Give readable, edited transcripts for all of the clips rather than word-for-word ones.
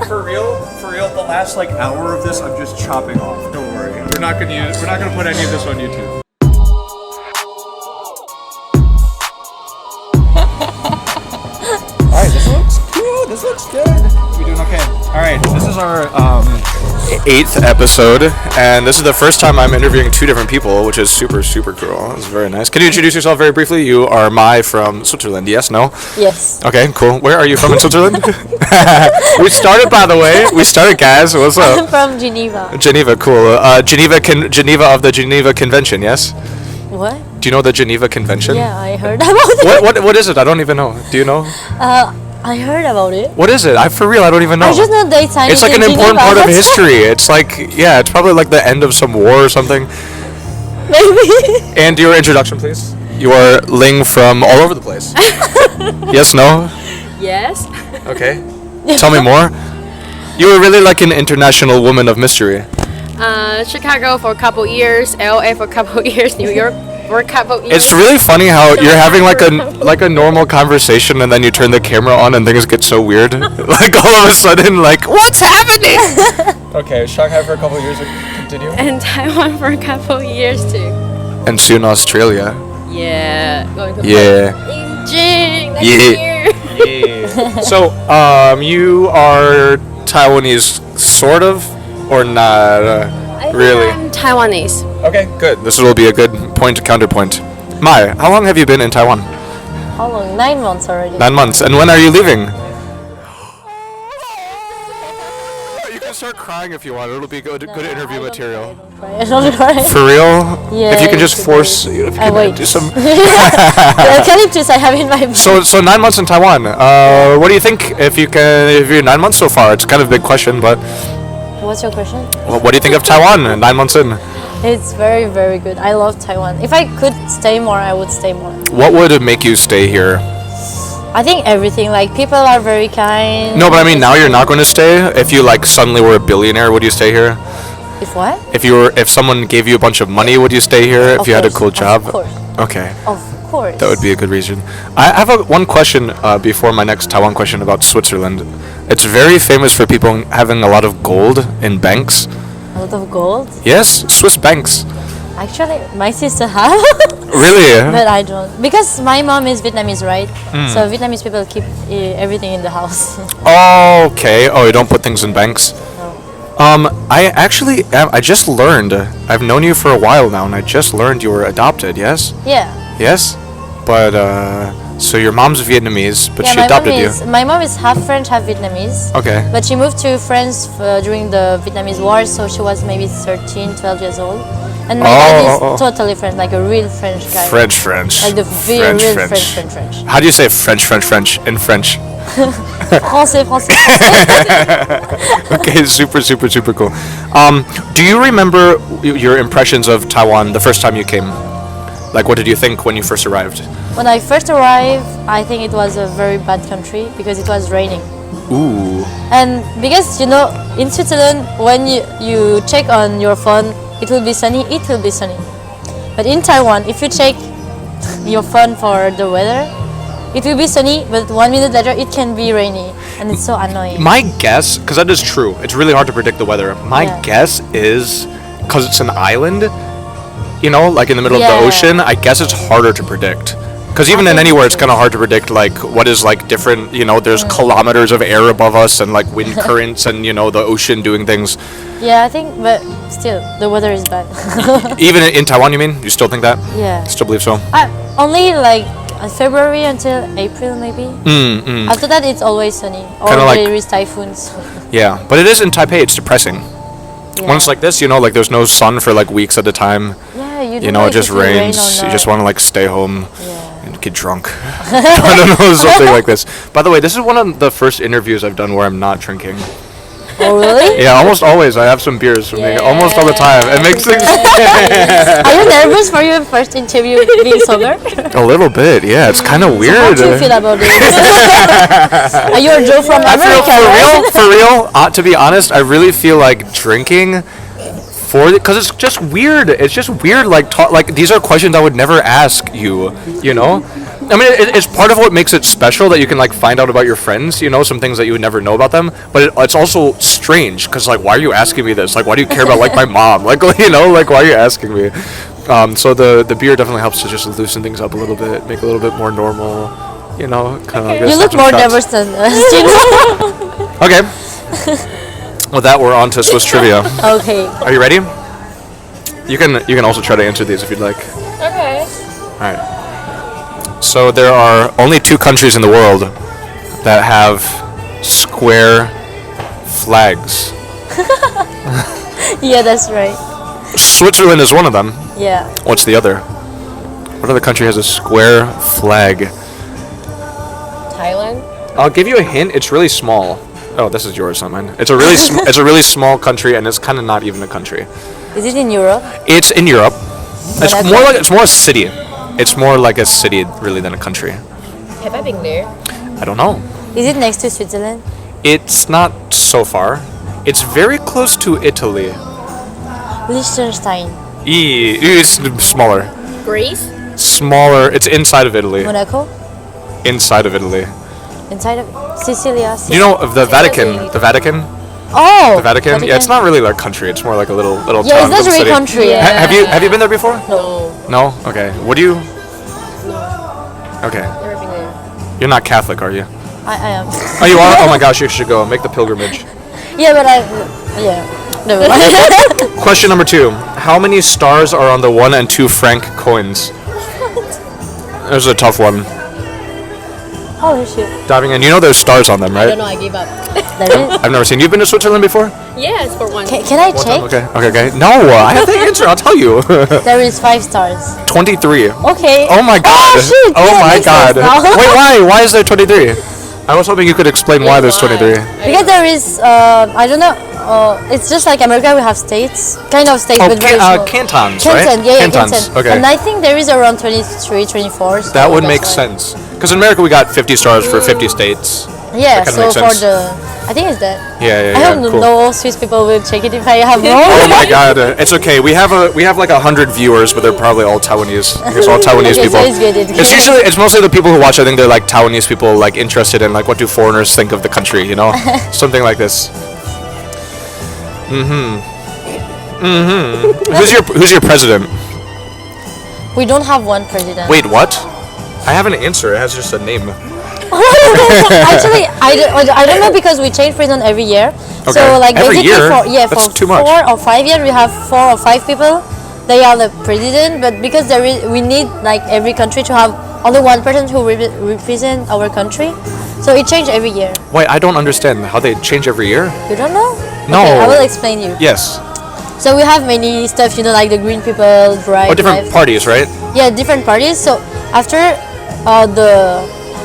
For real, the last like hour of this, I'm just chopping off. Don't worry. We're not gonna put any of this on YouTube. Alright, this looks cool. This looks good. We doing okay? Alright, this is our 8th episode, and this is the first time I'm interviewing 2 different people, which is super, super cool. It's very nice. Can you introduce yourself very briefly? You are Mai from Switzerland, yes? No? Yes. Okay, cool. Where are you from in Switzerland? We started, by the way. We started, guys. What's up? I'm from Geneva. Geneva, cool. Geneva of the Geneva Convention, yes? What? Do you know the Geneva Convention? Yeah, I heard about it. What is it? I don't even know. Do you know? I heard about it. What is it? For real, I don't even know. I just know they signed It's like an important part of history. It's like, yeah, it's probably like the end of some war or something. Maybe. And your introduction, please. You are Ling from all over the place. Yes, no? Yes. Okay. Tell me more. You were really like an international woman of mystery. Chicago for a couple years, LA for a couple years, New York for a couple years. It's really funny how you're having like a normal conversation and then you turn the camera on and things get so weird. Like all of a sudden, like, what's happening? Okay, Shanghai for a couple years. Continue. And Taiwan for a couple years too. And soon Australia. Yeah. Going to Yeah. Beijing next year. Yeah. So, you are Taiwanese, sort of, or not? Really? I'm Taiwanese. Okay, good. This will be a good point to counterpoint. Mai, how long have you been in Taiwan? How long? 9 months already. 9 months. And when are you leaving? You can start crying if you want. It'll be good interview material. I don't cry. For real? Yeah. If you can just force, if you can wait. do some. The eucalyptus I have in my. So 9 months in Taiwan. What do you think? If you're 9 months so far, it's kind of a big question, but. What's your question? Well, what do you think of Taiwan 9 months in? It's very, very good. I love Taiwan. If I could stay more, I would stay more. What would make you stay here? I think everything. Like, people are very kind. No, but I mean, now you're not going to stay. If you like suddenly were a billionaire, would you stay here? If what? If someone gave you a bunch of money, would you stay here? If you had a cool job? Of course. Okay. Of course. That would be a good reason. I have one question before my next Taiwan question about Switzerland. It's very famous for people having a lot of gold in banks. A lot of gold? Yes, Swiss banks. Actually, my sister has. Really? But I don't. Because my mom is Vietnamese, right? So Vietnamese people keep everything in the house. Oh, okay. Oh, you don't put things in banks? No. I just learned. I've known you for a while now, and I just learned you were adopted, yes? Yeah. Yes? But, so your mom's Vietnamese, but Yeah, she adopted you. My mom is half French, half Vietnamese. Okay. But she moved to France during the Vietnamese War, so she was maybe 13, 12 years old. And my dad is totally French, like a real French guy. French. Like the real French. How do you say French in French? Français. Okay, super cool. Do you remember your impressions of Taiwan the first time you came? Like, what did you think when you first arrived? When I first arrived, I think it was a very bad country because it was raining. Ooh. And because, in Switzerland, when you check on your phone, it will be sunny. But in Taiwan, if you check your phone for the weather, it will be sunny, but 1 minute later it can be rainy, and it's so annoying. My guess, because that is true, it's really hard to predict the weather. My guess is, because it's an island, like in the middle of the ocean, I guess it's harder to predict. Because even in anywhere, it's kind of hard to predict, like, what is, like, different, there's kilometers of air above us and, like, wind currents and, the ocean doing things. Yeah, I think, but still, the weather is bad. Even in Taiwan, you mean? You still think that? Yeah. Still believe so? Only, like, February until April, maybe. After that, it's always sunny. Or there is typhoons. Yeah, but it is in Taipei, it's depressing. Yeah. When it's like this, like, there's no sun for, like, weeks at a time. Yeah, it just rains. You just want to, like, stay home. Yeah. Get drunk. I don't know, something like this. By the way, this is one of the first interviews I've done where I'm not drinking. Oh, really? Yeah, almost always. I have some beers with me. Almost all the time. It makes things... Are you nervous for your first interview being sober? A little bit, yeah. It's kind of weird. How do you feel about it? Are you a Joe from America? For real, to be honest, I really feel like drinking... because it's just weird. It's just weird. Like these are questions I would never ask you. I mean, it's part of what makes it special that you can like find out about your friends, you know, some things that you would never know about them. But it's also strange because like, why are you asking me this? Like, why do you care about like my mom? Like, you know, like why are you asking me? So the beer definitely helps to just loosen things up a little bit, make it a little bit more normal, you know. You look more nervous than us, Okay. With that, we're on to Swiss trivia. Okay. Are you ready? You can also try to answer these if you'd like. Okay. All right. So there are only 2 countries in the world that have square flags. Yeah, that's right. Switzerland is one of them. Yeah. What's the other? What other country has a square flag? Thailand. I'll give you a hint. It's really small. Oh, this is yours, not mine. It's a really it's a really small country, and it's kind of not even a country. Is it in Europe? It's in Europe. Monaco? It's more a city. It's more like a city really than a country. Have I been there? I don't know. Is it next to Switzerland? It's not so far. It's very close to Italy. Liechtenstein. It's smaller. Greece. Smaller. It's inside of Italy. Monaco? Inside of Italy. Inside of Sicilia? You know of the Vatican? Italy. The Vatican? Oh! The Vatican? Yeah, it's not really like a country. It's more like a little Yeah, town, it's not little really city. country. Yeah. Have you been there before? No. No? Okay. What do you? Okay. Never been there. You're not Catholic, are you? I am. Oh, you are? Oh my gosh, you should go. Make the pilgrimage. Yeah, but yeah. Never mind. Question number 2. How many stars are on the 1 and 2 franc coins? This is a tough one. Holy shit. Diving in. You know there's stars on them, I right? don't know. I gave up. There is. I've never seen. You've been to Switzerland before? Yes, for one. Can I check? Okay. No, I have the answer. I'll tell you. There is 5 stars. 23. Okay. Oh my god. Oh shit. Oh Yeah, my makes sense god. now. Wait, why? Why is there 23? I was hoping you could explain why there's 23. Because there is, I don't know. It's just like America. We have states, kind of states, Oh, but very small. cantons, Canton, right? yeah, Cantons. Canton. Okay. And I think there is around 23, 24. So That would that's make why. sense. Because in America we got 50 stars for 50 states. Yeah, That kinda so makes for sense. I think it's that. Yeah, I hope cool. no Swiss people will check it if I have wrong. Oh my god, it's okay. We have like 100 viewers, but they're probably all Taiwanese. Because all Taiwanese Okay, people. so it's good, it's good. It's mostly the people who watch. I think they're like Taiwanese people, like interested in like what do foreigners think of the country, you know, something like this. Who's your president? We don't have one president. Wait, what? I have an answer. It has just a name. Actually, I don't know because we change president every year. Okay. So like Every basically year? for That's for too much. 4 or 5 years we have 4 or 5 people. They are the president, but because we need like every country to have only one person who represent our country. So it changes every year. Wait, I don't understand how they change every year. You don't know? No. Okay, I will explain you. Yes. So we have many stuff, you know, like the green people, right? Oh, different parties, right? Yeah, different parties. So after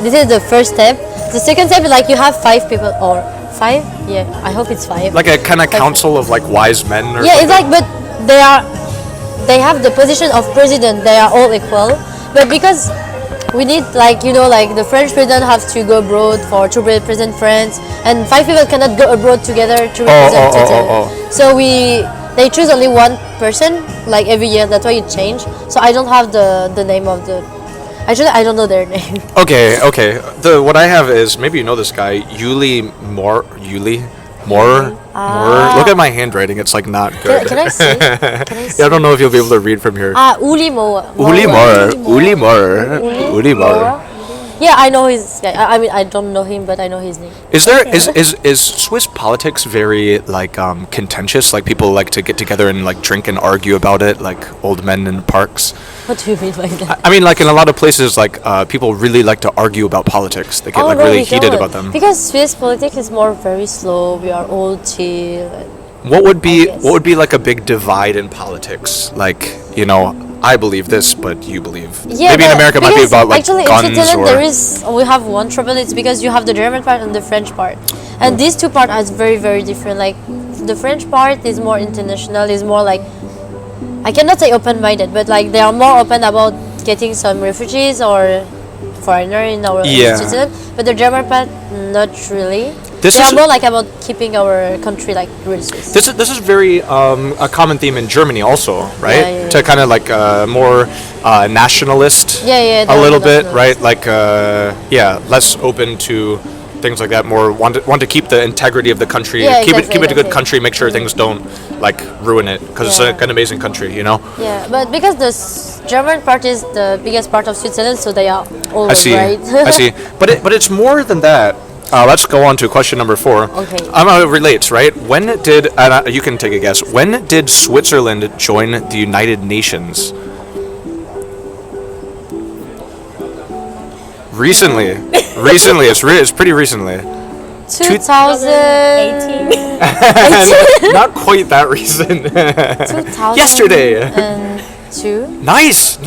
this is the first step. The second step is like you have 5 people or 5. Yeah, I hope it's 5. Like a kind of council of like wise men or Yeah, something? it's like, but they have the position of president. They are all equal, but because we need like, you know, like the French president has to go abroad to represent France, and 5 people cannot go abroad together to represent Italy. So they choose only one person like every year. That's why it changed. So I don't have the name of the. Actually, I don't know their name. Okay. What I have is, maybe you know this guy, Yuli Moore. Look at my handwriting; it's like not good. Can I see? Can I see? Yeah, I don't know if you'll be able to read from here. Uli Moore. Uli Moore. Yeah, I know his. I mean, I don't know him, but I know his name. Is Swiss politics very like contentious? Like people like to get together and like drink and argue about it, like old men in parks. What do you mean by that? I mean, like in a lot of places, like people really like to argue about politics. They get like no, really we heated don't. about them. Because Swiss politics is more very slow. We are all chill. What would guess. be like a big divide in politics? Like, you know, I believe this, but you believe. Yeah, Maybe in America it might be because about like actually guns in Switzerland or. we have one trouble. It's because you have the German part and the French part, and these two parts are very very different. Like the French part is more international, is more like, I cannot say open-minded, but like they are more open about getting some refugees or foreigner in our in Yeah. Switzerland. But the German part, not really. This They is are more like about keeping our country like really Swiss. this is very a common theme in Germany also, right? Yeah, yeah, To kind of like more nationalist. Yeah, A little bit, nationalist. right? Like less open to things like that. More want to keep the integrity of the country. Yeah, keep exactly, it a good exactly. country. Make sure things don't like ruin it because it's Yeah. like an amazing country, you know. Yeah, but because the German part is the biggest part of Switzerland, so they are all I see. right. I see. But it's more than that. Let's go on to question number 4. Okay. It relates, right? When did you can take a guess? When did Switzerland join the United Nations? Recently. Recently. It's pretty recently. 2018. Not quite that recent. 2002. Yesterday. Nice.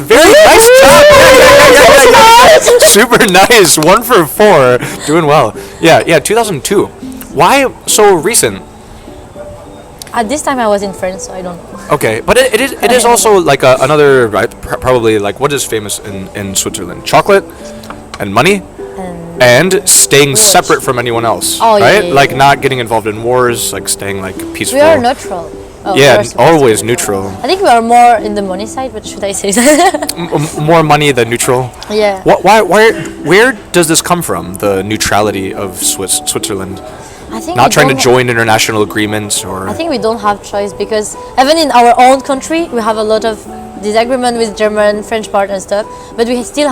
Very nice job. Yeah. Super nice. 1 for 4. Doing well. Yeah. 2002. Why so recent? At this time I was in France, so I don't know. Okay, but it is also like another right, probably like what is famous in Switzerland? Chocolate and money and staying separate from anyone else. Oh, yeah, right? yeah, Like yeah. not getting involved in wars, like staying like peaceful. We are neutral. Oh, we Yeah, are supposed to be always neutral. I think we are more in the money side, but should I say that? More money than neutral. Yeah. Where does this come from? The neutrality of Switzerland, I think not we trying to don't- join international agreements or. I think we don't have choice because even in our own country we have a lot of disagreement with German, French part and stuff. But we still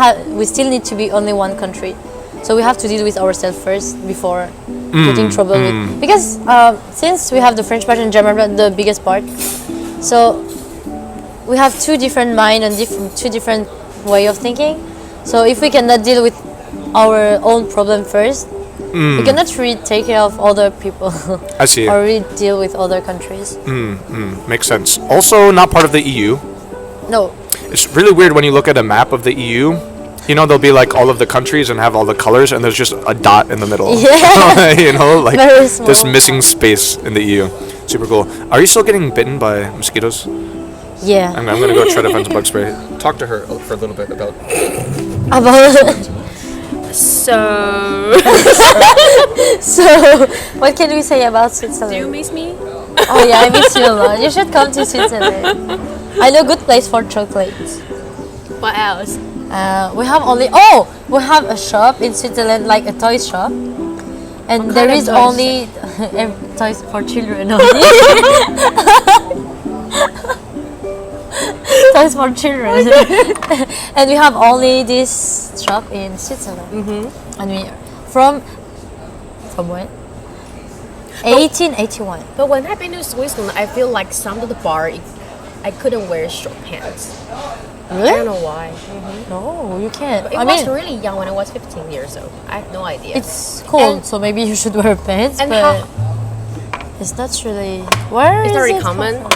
need to be only one country, so we have to deal with ourselves first before getting trouble with. Because since we have the French part and German part, the biggest part, so we have two different mind and two different way of thinking. So if we cannot deal with our own problem first, we cannot really take care of other people. I see. Or really deal with other countries. Makes sense. Also, not part of the EU. No. It's really weird when you look at a map of the EU. You know, there'll be like all of the countries and have all the colors, and there's just a dot in the middle. Yeah. You know, like Very small. this missing space in the EU. Super cool. Are you still getting bitten by mosquitoes? Yeah. I'm gonna go try to find some bug spray. Talk to her for a little bit about. About So, so, what can we say about Switzerland? do you miss me? Oh yeah, I miss you a lot. You should come to Switzerland. I know good place for chocolates. What else? We have a shop in Switzerland, like a toy shop, and there kind is of toys? only toys for children only. Toys for children, and we have only this shop in Switzerland. And we from when? 1881. But when I've been to Switzerland, I feel like some of the bar, I couldn't wear short pants. I don't Really? know why. No, you can't. It I was mean, really young when I was 15 years old. I have no idea. it's cold, And- so maybe you should wear pants. and but how- it's not really. Where It's is not really it come common. from?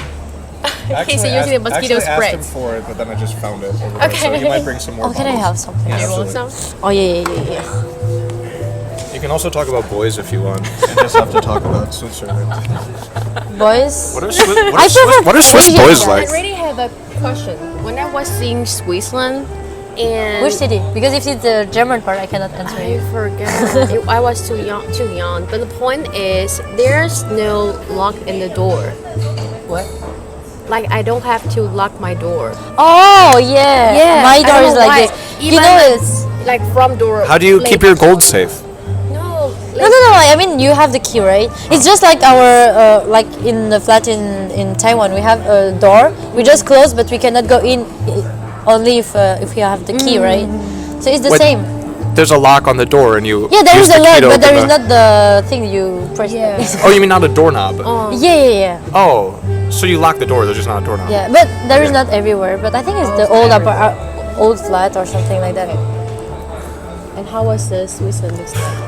case you're using a mosquito spray. for it, but then I just found it. Over there, so he might bring some Oh, can I have something? You want some? Oh yeah. You can also talk about boys if you want. You just have to talk about Switzerland. Boys. What are I prefer what are Swiss Asian boys guys. like? I really have a question. When I was in Switzerland, and Which city? Because if it's the German part, I cannot answer I you. forgot. I was too young. But the point is, there's no lock in the door. What? Like I don't have to lock my door. Oh yeah. Yeah, My I door don't is know like why. this. You Even know it's. Like from door. How do you keep your gold safe? No. No. I mean, you have the key, right? It's just like our like in the flat in Taiwan, we have a door. We just close, but we cannot go in only if we have the key, right? So it's the Wait, same. There's a lock on the door, and you. Yeah, there use is a the key lock, to but there open is not the thing you press. Yeah. Oh, you mean not a doorknob? Yeah. Oh, so you lock the door. There's just not a doorknob. Yeah, but there is not everywhere. But I think it's the old flat or something like that. And how was the Switzerland looks like?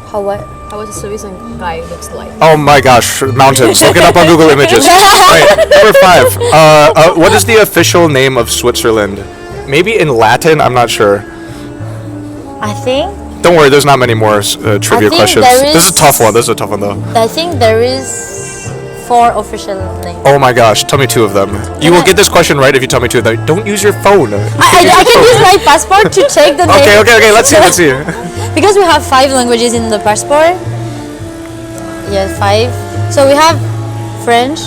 How what? How was the Switzerland guy looks like? Oh my gosh, mountains. Look it up on Google Images. Right, number 5. What is the official name of Switzerland? Maybe in Latin. I'm not sure. I think Don't worry. There's not many more trivia think questions. there This is a is- tough one. This is a tough one though. there is 4 official names. Oh my gosh, tell me 2 of them. You will get this question right if you tell me 2 of them. Don't use your phone. I can use my passport to check the name. Okay. Let's see. Because we have 5 languages in the passport. Yeah, 5. So we have French,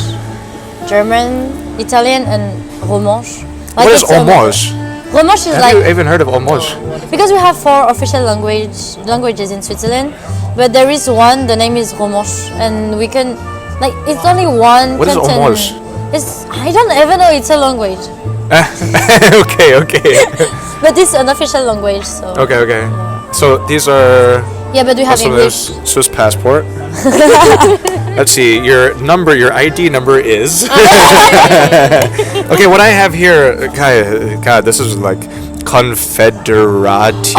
German, Italian, and Romanche. What is it's Romanche? Romanche is Have you like even heard of Romanche? because we have 4 official languages in Switzerland, but there is one. The name is Romanche, and we can like it's only one. What is canton. Romanche? It's I don't even know. It's a language, Okay. but it's an official language. So Okay. So these are yeah, but we have also English. this Swiss passport. Let's see. Your ID number is. Okay, what I have here, God, this is like Confederatio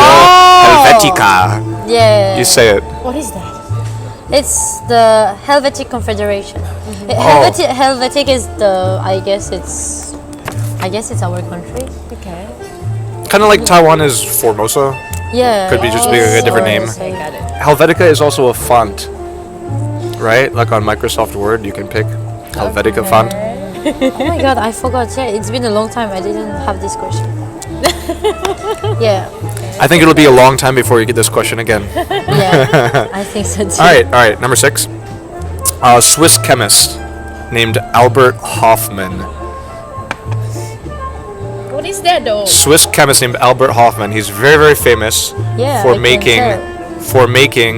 Helvetica. Yeah. You say it. What is that? It's the Helvetic Confederation. Helvetic is the I guess it's our country. Okay. Kind of like Taiwan is Formosa. Yeah. Could be just be a different name. Okay, got it. Helvetica is also a font, right? Like on Microsoft Word, you can pick Helvetica font. Oh my god, I forgot. Yeah, it's been a long time. I didn't have this question. Yeah. I think it'll be a long time before you get this question again. Yeah. I think so too. All right. Number 6. A Swiss chemist named Albert Hoffman. What is that though? Swiss chemist named Albert Hoffman. He's very, very famous Yeah, for I can making tell. for making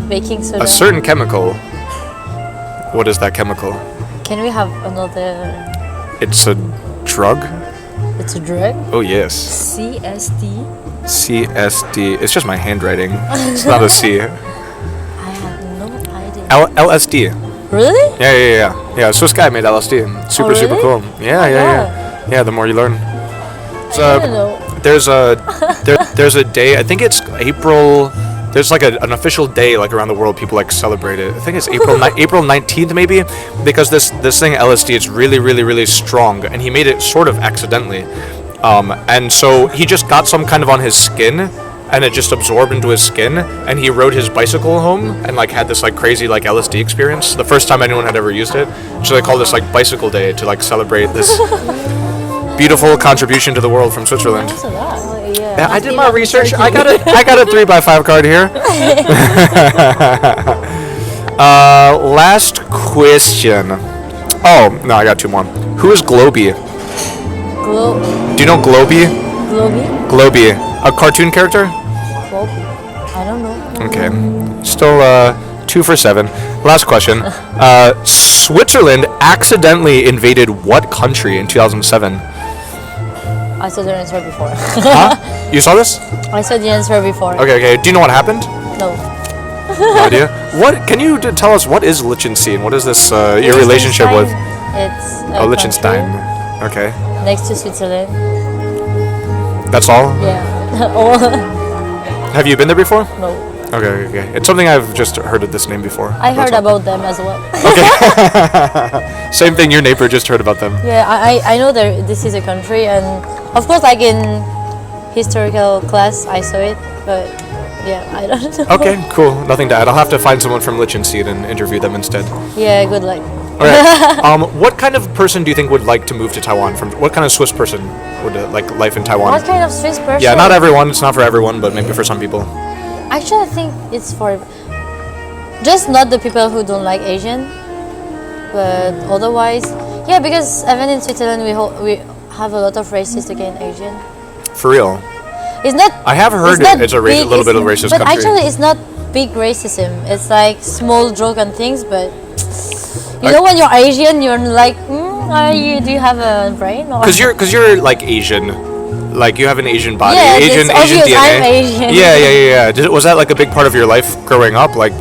Baking soda. a certain chemical. What is that chemical? Can we have another? It's a drug. It's a drug. Oh yes. CSD. CSD. It's just my handwriting. It's not a C. I have no idea. LSD. Really? Yeah. A Swiss guy made LSD. Super really? cool. Yeah. Yeah, the more you learn. I don't know. There's a day. I think it's April. There's like an official day like around the world people like celebrate it. I think it's April 19th maybe, because this thing LSD is really strong, and he made it sort of accidentally, and so he just got some kind of on his skin, and it just absorbed into his skin, and he rode his bicycle home and like had this like crazy like LSD experience. The first time anyone had ever used it, so they call this like bicycle day to like celebrate this beautiful contribution to the world from Switzerland. Oh, yeah. Yeah, I did my research. I got a 3x5 card here. Last question. Oh no, I got 2 more. Who is Globey? Do you know Globey? Globey, a cartoon character. I don't know. Okay, still 2 for 7. Last question. Switzerland accidentally invaded what country in 2007? I saw the answer before. Huh? You saw this? I saw the answer before. Okay. Do you know what happened? No. No idea. What can you tell us? What is Liechtenstein? What is this? Your relationship with? It's Liechtenstein. Okay. next to Switzerland. That's all. Yeah. Oh, Have you been there before? no. Okay. It's something I've just heard of this name before. I That's heard all. about them as well. Same thing. Your neighbor just heard about them. Yeah, I know this is a country, and of course, like in historical class, I saw it, but yeah, I don't know. Okay, cool. Nothing to add. I'll have to find someone from Liechtenstein and interview them instead. Yeah, good luck. All right. What kind of person do you think would like to move to Taiwan? From what kind of Swiss person would like life in Taiwan? What kind of Swiss person? Yeah, not everyone. It's not for everyone, but maybe for some people. Actually, I think it's for just not the people who don't like Asian, but otherwise, yeah, because even in Switzerland we have a lot of racist against Asian. For real. It's not. I have heard not it's a big, little bit of it's- racist but country. actually, it's not big racism. It's like small joke and things, but you know when you're Asian, you're like, do you have a brain? Because you're like Asian, like you have an Asian body, Yeah, it's Asian obvious DNA. I'm Asian. Yeah. Was that like a big part of your life growing up? Like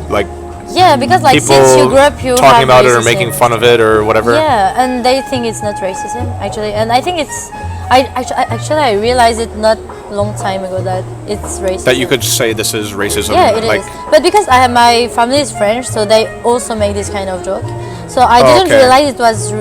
yeah, because like people since you grew up, you talking have about it or racism. making fun of it or whatever? Yeah, and they think it's not racism actually, and I think it's. I realized it not long time ago that it's racism. That you could say this is racism. Yeah, it is. like, But because my family is French, so they also make this kind of joke. So I Oh, didn't okay. realize it was.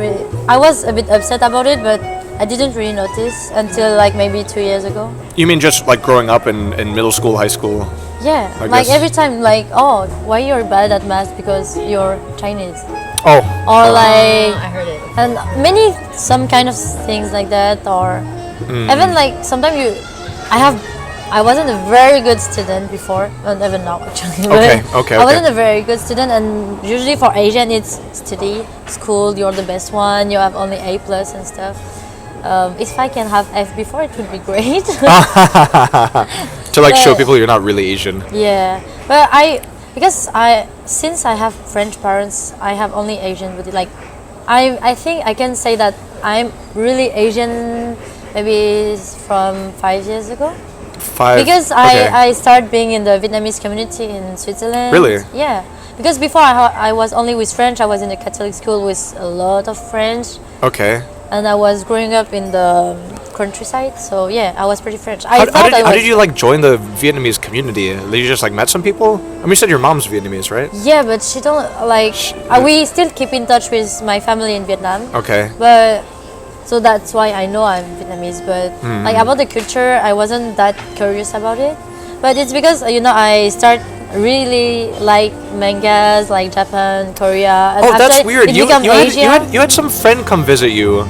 I was a bit upset about it, but I didn't really notice until like maybe 2 years ago. You mean just like growing up in middle school, high school? Yeah, I like guess. every time, like, oh, why you're bad at math because you're Chinese, Oh, or like, I heard it. and some kind of things like that, or Hmm. even like sometimes I have I wasn't a very good student before, and even now actually. Okay. I wasn't a very good student, and usually for Asian it's study, school. You're the best one. You have only A plus and stuff. If I can have F before, it would be great. To like show But- people you're not really Asian. Yeah, but since I have French parents, I have only Asian body. Like, I think I can say that I'm really Asian. Maybe from 5 years ago. Because Okay. I started being in the Vietnamese community in Switzerland. Really? Yeah. Because before I was only with French. I was in a Catholic school with a lot of French, Okay. and I was growing up in the countryside. So yeah, I was pretty French. How did you like join the Vietnamese community? You just like met some people? I mean, you said your mom's Vietnamese, right? Yeah, but she don't like. We still keep in touch with my family in Vietnam. Okay. But so that's why I know I'm Vietnamese. But like about the culture, I wasn't that curious about it. But it's because I start really like mangas, like Japan, Korea. And Oh, that's after weird. It You become Asia. had some friend come visit you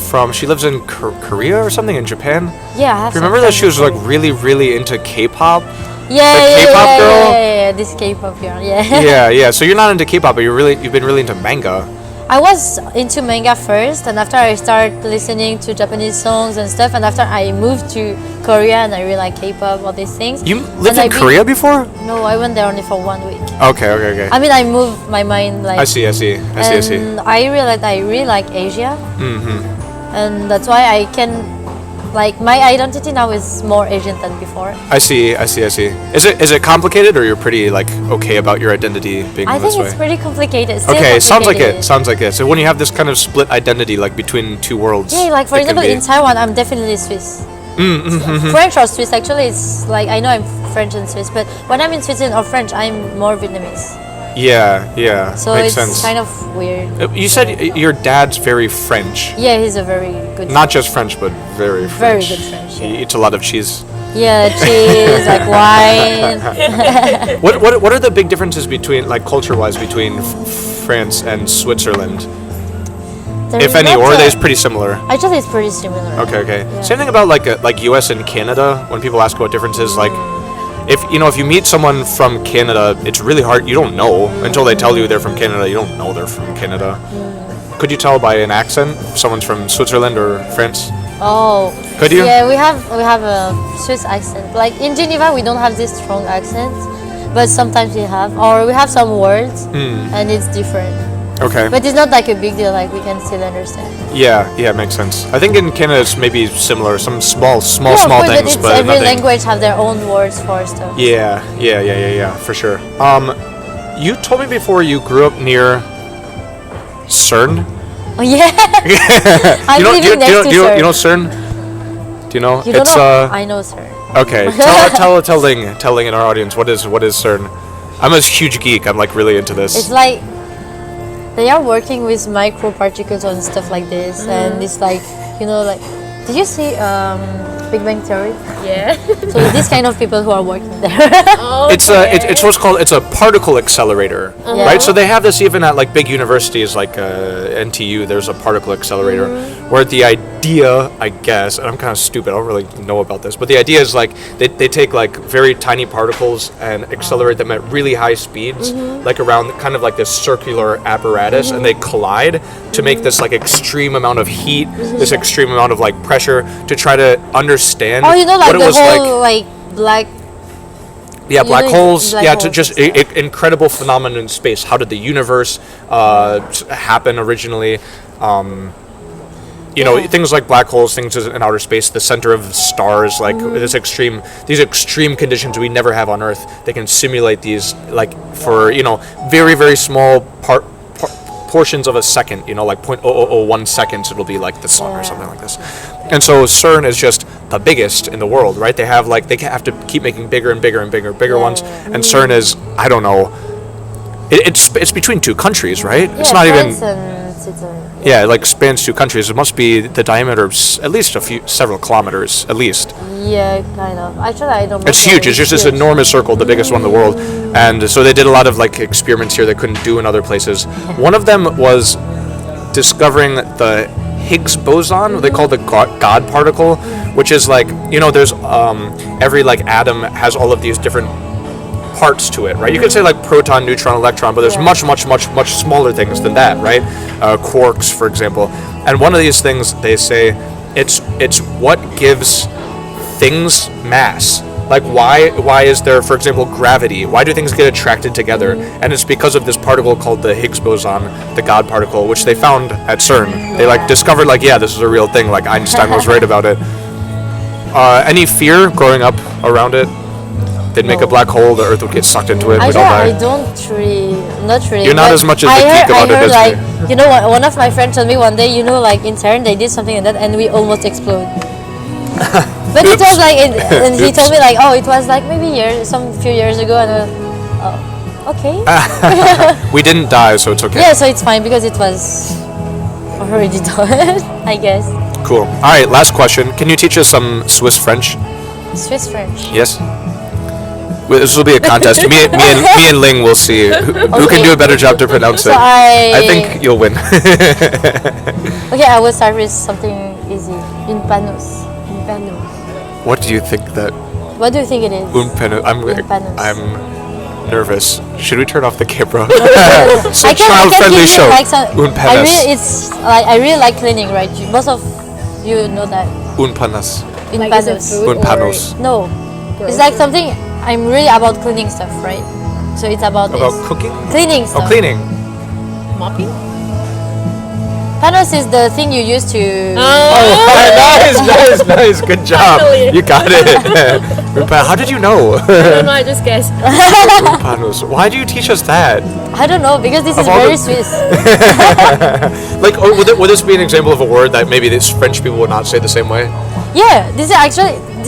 from. She lives in Korea or something in Japan. Yeah, I have some Remember that she was friends like really into K-pop? yeah, the yeah, K-pop yeah, girl? yeah, this K-pop girl. Yeah. Yeah. So you're not into K-pop, but you've been really into manga. I was into manga first, and after I started listening to Japanese songs and stuff, and after I moved to Korea and I really like K-pop, all these things. You lived And in Korea before? No, I went there only for 1 week. Okay. I mean, I moved my mind like. I see. And I realized I really like Asia, and that's why I can, like, my identity now is more Asian than before. I see. Is it complicated, or you're pretty like okay about your identity being I this think way? it's pretty complicated. Still Okay, sounds like it. complicated. Sounds like it. So when you have this kind of split identity, like between two worlds. Yeah, like for it can example, be- in Taiwan, I'm definitely Swiss. French or Swiss, actually, it's like I know I'm French and Swiss, but when I'm in Switzerland or French, I'm more Vietnamese. Yeah. So makes it's sense. kind of weird. You said your dad's very French. Yeah, he's a very good. Not just French, but very Very French. good French, He yeah. eats a lot of cheese. Yeah, cheese, like wine. What are the big differences between, like culture-wise, between France and Switzerland, There if is any, not or are they a- pretty similar? Actually, it's pretty similar. Okay. Yeah. Same thing about like U.S. and Canada. When people ask what differences, like if you meet someone from Canada, it's really hard. You don't know until they tell you they're from Canada. You don't know they're from Canada. Could you tell by an accent if someone's from Switzerland or France? Oh. Could you? Yeah, we have a Swiss accent. Like in Geneva, we don't have this strong accent, but sometimes we have, or we have some words, and it's different. Okay. But it's not like a big deal. Like we can still understand. Yeah, makes sense. I think in Canada it's maybe similar. Some small Yeah, of course, things, but but every nothing. language have their own words for stuff. Yeah, for sure. You told me before you grew up near CERN. Oh yeah. I'm living next to you know CERN. CERN? Do you know? You don't It's know? I know, sir. okay. Tell Ling in our audience what is CERN. I'm a huge geek. I'm like really into this. It's like they are working with microparticles and stuff like this, and it's like like. Did you see Big Bang Theory? Yeah. So it's these kind of people who are working there. It's what's called a particle accelerator, Yeah. right? So they have this even at like big universities like NTU. There's a particle accelerator where the idea, I guess, and I'm kind of stupid. I don't really know about this, but the idea is like they take like very tiny particles and accelerate them at really high speeds, like around kind of like this circular apparatus, and they collide to make this like extreme amount of heat, this extreme amount of like pressure to try to understand Oh, like what it the was whole like black. yeah, black know, holes. black Yeah, holes just and stuff. incredible phenomenon in space. How did the universe happen originally? Yeah. Things like black holes, things in outer space, the center of stars, like these extreme conditions we never have on Earth. They can simulate these, like for very very small portions of a second. Like 0.0001 seconds, it'll be like the sun or something like this. And so CERN is just the biggest in the world, right? They have to keep making bigger and bigger and bigger ones. And CERN is, I don't know, it's between two countries, right? It's not France even. and Switzerland. Yeah, it like spans two countries. It must be the diameter of at least several kilometers, at least. Yeah, kind of. Actually, I don't know. It's huge. It's just this enormous circle, the biggest one in the world. And so they did a lot of like experiments here they couldn't do in other places. One of them was discovering the Higgs boson, what they call the God particle, which is like, there's every like atom has all of these different parts to it, right? You could say like proton, neutron, electron, but there's much smaller things than that, right? Quarks, for example. And one of these things, they say, it's what gives things mass. Like why is there, for example, gravity? Why do things get attracted together? And it's because of this particle called the Higgs boson, the God particle, which they found at CERN. They like discovered like, yeah, this is a real thing. Like Einstein was right about it. Any fear growing up around it? They'd make a black hole, the Earth would get sucked into it, we'd all die. I don't really, not really. You're not as much as the geek about it as me. One of my friends told me one day, like in CERN they did something like that and we almost explode. But it was like, and he told me like, oh, it was like maybe some few years ago, and okay. We didn't die, so it's okay. Yeah, so it's fine because it was already done, I guess. Cool. All right, last question. Can you teach us some Swiss French? Swiss French. Yes. This will be a contest. me and Ling will see who can do a better job to pronounce it. I think you'll win. Okay, I will start with something easy. Une panos. Une panos. What do you think that? What do you think it is? Un panos. I'm nervous. Should we turn off the camera? It's a I child-friendly show. Like Un panos. I really like cleaning, right? Most of you know that. Un panos. Une Like, is it panos. food Un panos. No, it's like something. I'm really about cleaning stuff, right? So it's about About this. cooking? Cleaning stuff. Oh, cleaning. Mopping? Panos is the thing you use to. Nice. Good job. Finally. You got it. How did you know? I don't know, I just guessed. Un panos. Why do you teach us that? I don't know because this is Of all very the- Swiss. Like, would this be an example of a word that maybe these French people would not say the same way? Yeah, this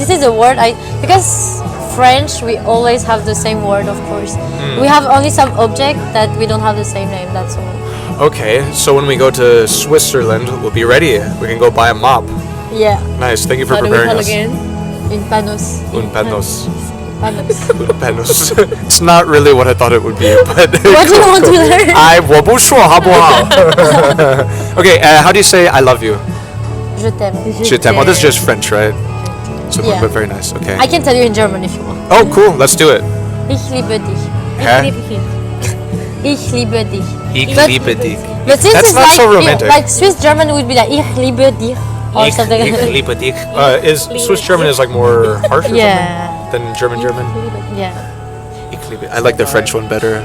is a word because French we always have the same word, of course. We have only some object that we don't have the same name. That's all. Okay, so when we go to Switzerland, we'll be ready. We can go buy a mop. Yeah, Nice. Thank you for How do we preparing call us. again? in panos. Un panos. Panos. Un panos. It's not really what I thought it would be, but What do you want to learn? 我不说好不好? Okay, how do you say I love you? Je t'aime. Je t'aime. Oh, this is just French, right? So, Yeah. but very nice. Okay. I can tell you in German if you want. Oh, cool. Let's do it. Ich liebe dich. Huh? Ich liebe dich. Ich But- liebe dich. But this That's is not like so romantic. like Swiss German would be like ich liebe dich or Ich something like that. liebe dich. Is Swiss German is like more harsh or Yeah. something than German German? Yeah. Ich liebe. I like the French one better.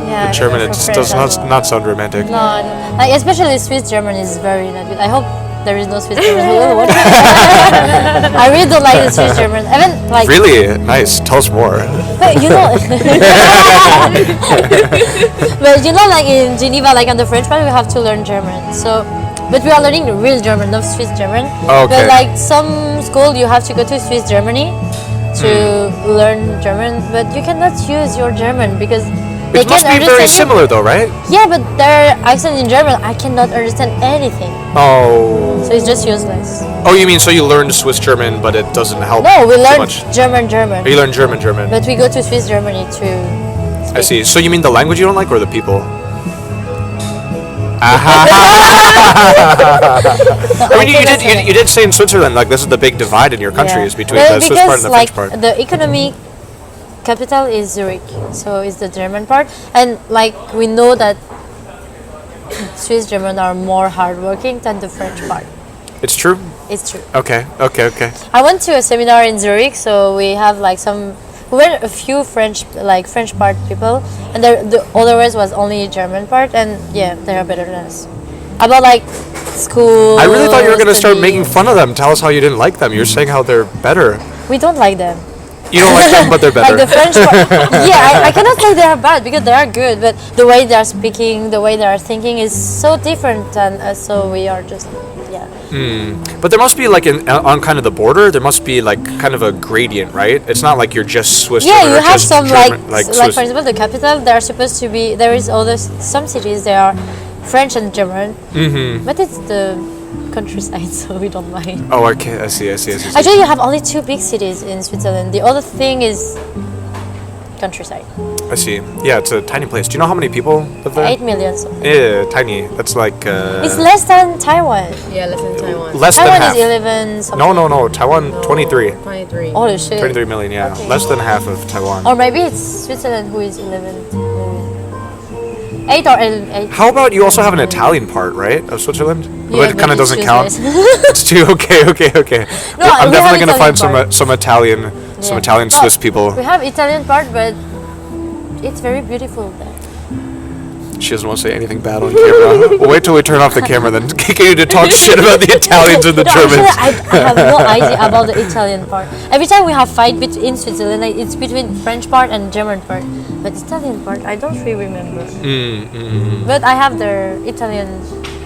Yeah. The German, it for just French does as well. not sound romantic. No, I don't. Like especially Swiss German is very not good. I hope there is no Swiss German. What? I really don't like the Swiss German. Even like Really nice. Tell us more. but you know but you know like in Geneva, like on the French part we have to learn German. So but we are learning the real German, not Swiss German. Okay. But like some school you have to go to Swiss Germany to learn German, but you cannot use your German because they It must can't be very understand you. similar though, right? Yeah, but their accent in German, I cannot understand anything. Oh. So it's just useless. Oh, you mean so you learned Swiss German, but it doesn't help No, we too learn much. German. Oh, you learn German. But we go to Swiss Germany to. I see. So you mean the language you don't like, or the people? I mean, you did say in Switzerland, like this is the big divide in your country is between Well, the Swiss part and because the like French part. the economic capital is Zurich, so it's the German part, and like we know that Swiss German are more hardworking than the French part. It's true. It's true. Okay. I went to a seminar in Zurich, so we have like we were a few French part people, and the otherwise was only German part, and yeah, they are better than us. About like school. I really thought you were gonna start study. making fun of them. Tell us how you didn't like them. You're saying how they're better. We don't like them. You don't like them, but they're better. Like the French part. Yeah, I cannot say they are bad because they are good, but the way they are speaking, the way they are thinking is so different than us, so we are just, yeah. But there must be like on kind of the border. There must be like kind of a gradient, right? It's not like you're just Swiss. Yeah, German you or have just some German, like Swiss. for example, the capital, there are supposed to be, there is some cities, they are French and German, but it's the countryside, so we don't mind. Oh, okay. I see. Actually, you have only two big cities in Switzerland. The other thing is countryside. I see. Yeah, it's a tiny place. Do you know how many people live there? 8 million. Yeah, tiny. That's like. It's less than Taiwan. Yeah, less than Taiwan. Less Taiwan than half. is 11 something. No. Taiwan, 23. 23. Holy shit. 23 million, yeah. Okay. Less than half of Taiwan. Or maybe it's Switzerland who is 11 million. 8 or 8. How about you also have an Italian part, right, of Switzerland? Yeah, but it kind of it's doesn't just count. nice. It's too okay. No, Well, I'm we have definitely gonna find Italian some Italian, some Yeah. Italian No, Swiss people. We have Italian part, but it's very beautiful there. She doesn't want to say anything bad on camera. We'll wait till we turn off the camera, then get you to talk shit about the Italians and the No, Germans. actually, I have no idea about the Italian part. Every time we have fight in Switzerland, like, it's between French part and German part. But Italian part, I don't really remember. But I have their Italian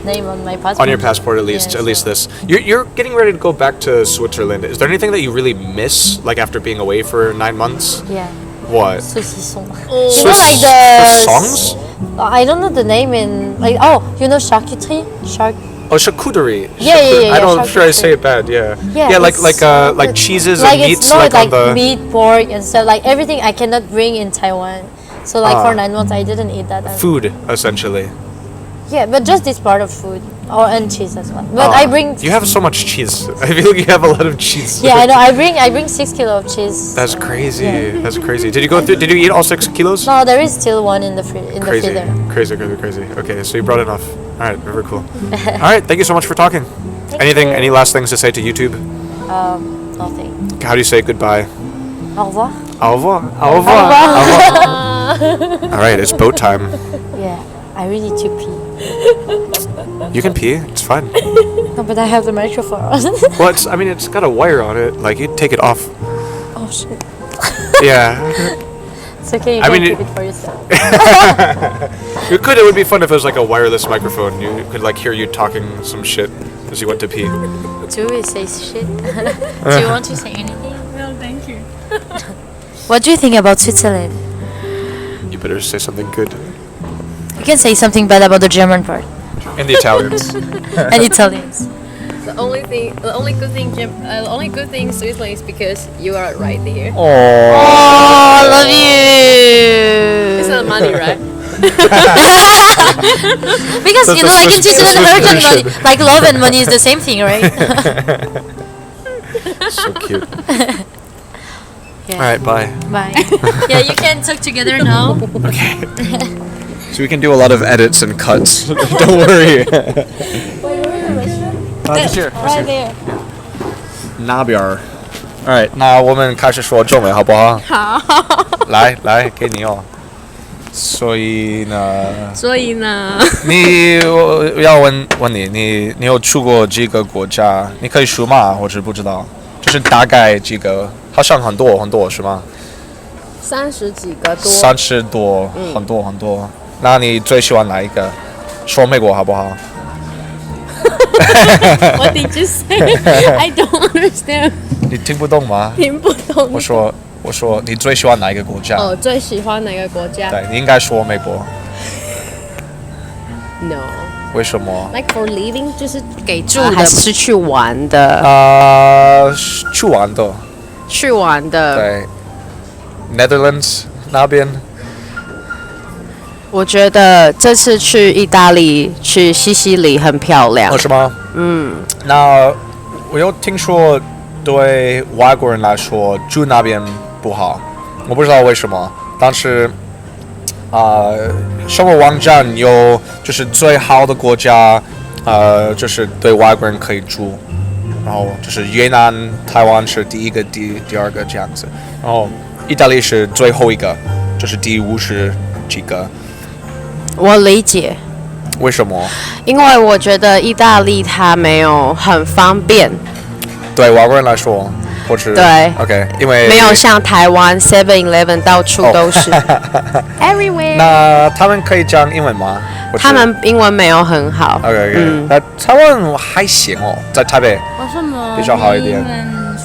name on my passport. On your passport, at least, Yeah, at least so- this. You're getting ready to go back to Switzerland. Is there anything that you really miss, like after being away for 9 months? Yeah. What? Saucisson. Swiss- You know, like the songs? I don't know the name in like. Oh, you know charcuterie? Oh, charcuterie. Yeah, I don't sure I charcuterie. say it bad. Yeah. Yeah, Yeah, like it's so like good. cheeses Like and it's meats, not like on the. meat, pork, and stuff. Like everything I cannot bring in Taiwan. So like Ah. for 9 months I didn't eat that. Food, essentially. Yeah, but just this part of food, and cheese as well. But Ah. I bring. You have so much cheese. I feel like you have a lot of cheese. Yeah, I know. I bring 6 kilos of cheese. That's crazy. Yeah. That's crazy. Did you go through? Did you eat all 6 kilos? No, there is still one in the Crazy. freezer. Crazy. Okay, so you brought enough. All right, very cool. All right, thank you so much for talking. Any last things to say to YouTube? Nothing. How do you say goodbye? Au revoir. Au revoir. Au revoir. Au revoir. All right, it's boat time. Yeah, I really need to pee. You can pee. It's fine. No, but I have the microphone. Well, I mean, it's got a wire on it. Like, you take it off. Oh shit. Yeah. It's okay. You I can mean, keep it for yourself. You could. It would be fun if it was like a wireless microphone. You could like hear you talking some shit as you went to pee. Do we say shit? Do you want to say anything? No, thank you. What do you think about Switzerland? You better say something good. You can say something bad about the German part And the Italians. and Italians. The only good thing Switzerland is because you are right there. Oh. Oh, I love you. It's not money, right? Because That's you know, the like in Swiss- Switzerland, Swiss earth and money, version. like love and money is the same thing, right? So cute. Yeah. All right, bye. Bye. Yeah, you can talk together now. Okay. So we can do a lot of edits and cuts. Don't worry. Right there. 那边儿。Alright，那我们开始说中文好不好？好。来，给你哦。所以呢，我要问你，你有去过几个国家？你可以数吗？或者不知道？就是大概几个？好像很多是吗30几个多。 ？30多，很多。那你最喜欢哪一个？说美国好不好？ What did you say? I don't understand. 你听不懂吗？听不懂。我说你最喜欢哪一个国家？哦，最喜欢哪个国家？对，你应该说美国。 No. 为什么？ Like for living 就是给住的还是去玩的？去玩的。去玩的。对 ，Netherlands 那边。我觉得这次去意大利，去西西里很漂亮。哦，是吗？那我有听说，对外国人来说住那边不好，我不知道为什么。但是，生活网站有就是最好的国家，就是对外国人可以住，然后就是越南、台湾是第一个、第二个这样子，然后意大利是最后一个，就是第50几个。我理解，为什么？因为我觉得意大利它没有很方便，对外国人来说，或是对 ，OK， 因为没有像台湾 7-Eleven 到处都是。Everywhere。那他们可以讲英文吗？或是他们英文没有很好。 OK，那台湾还行哦，在台北为什么比较好一点。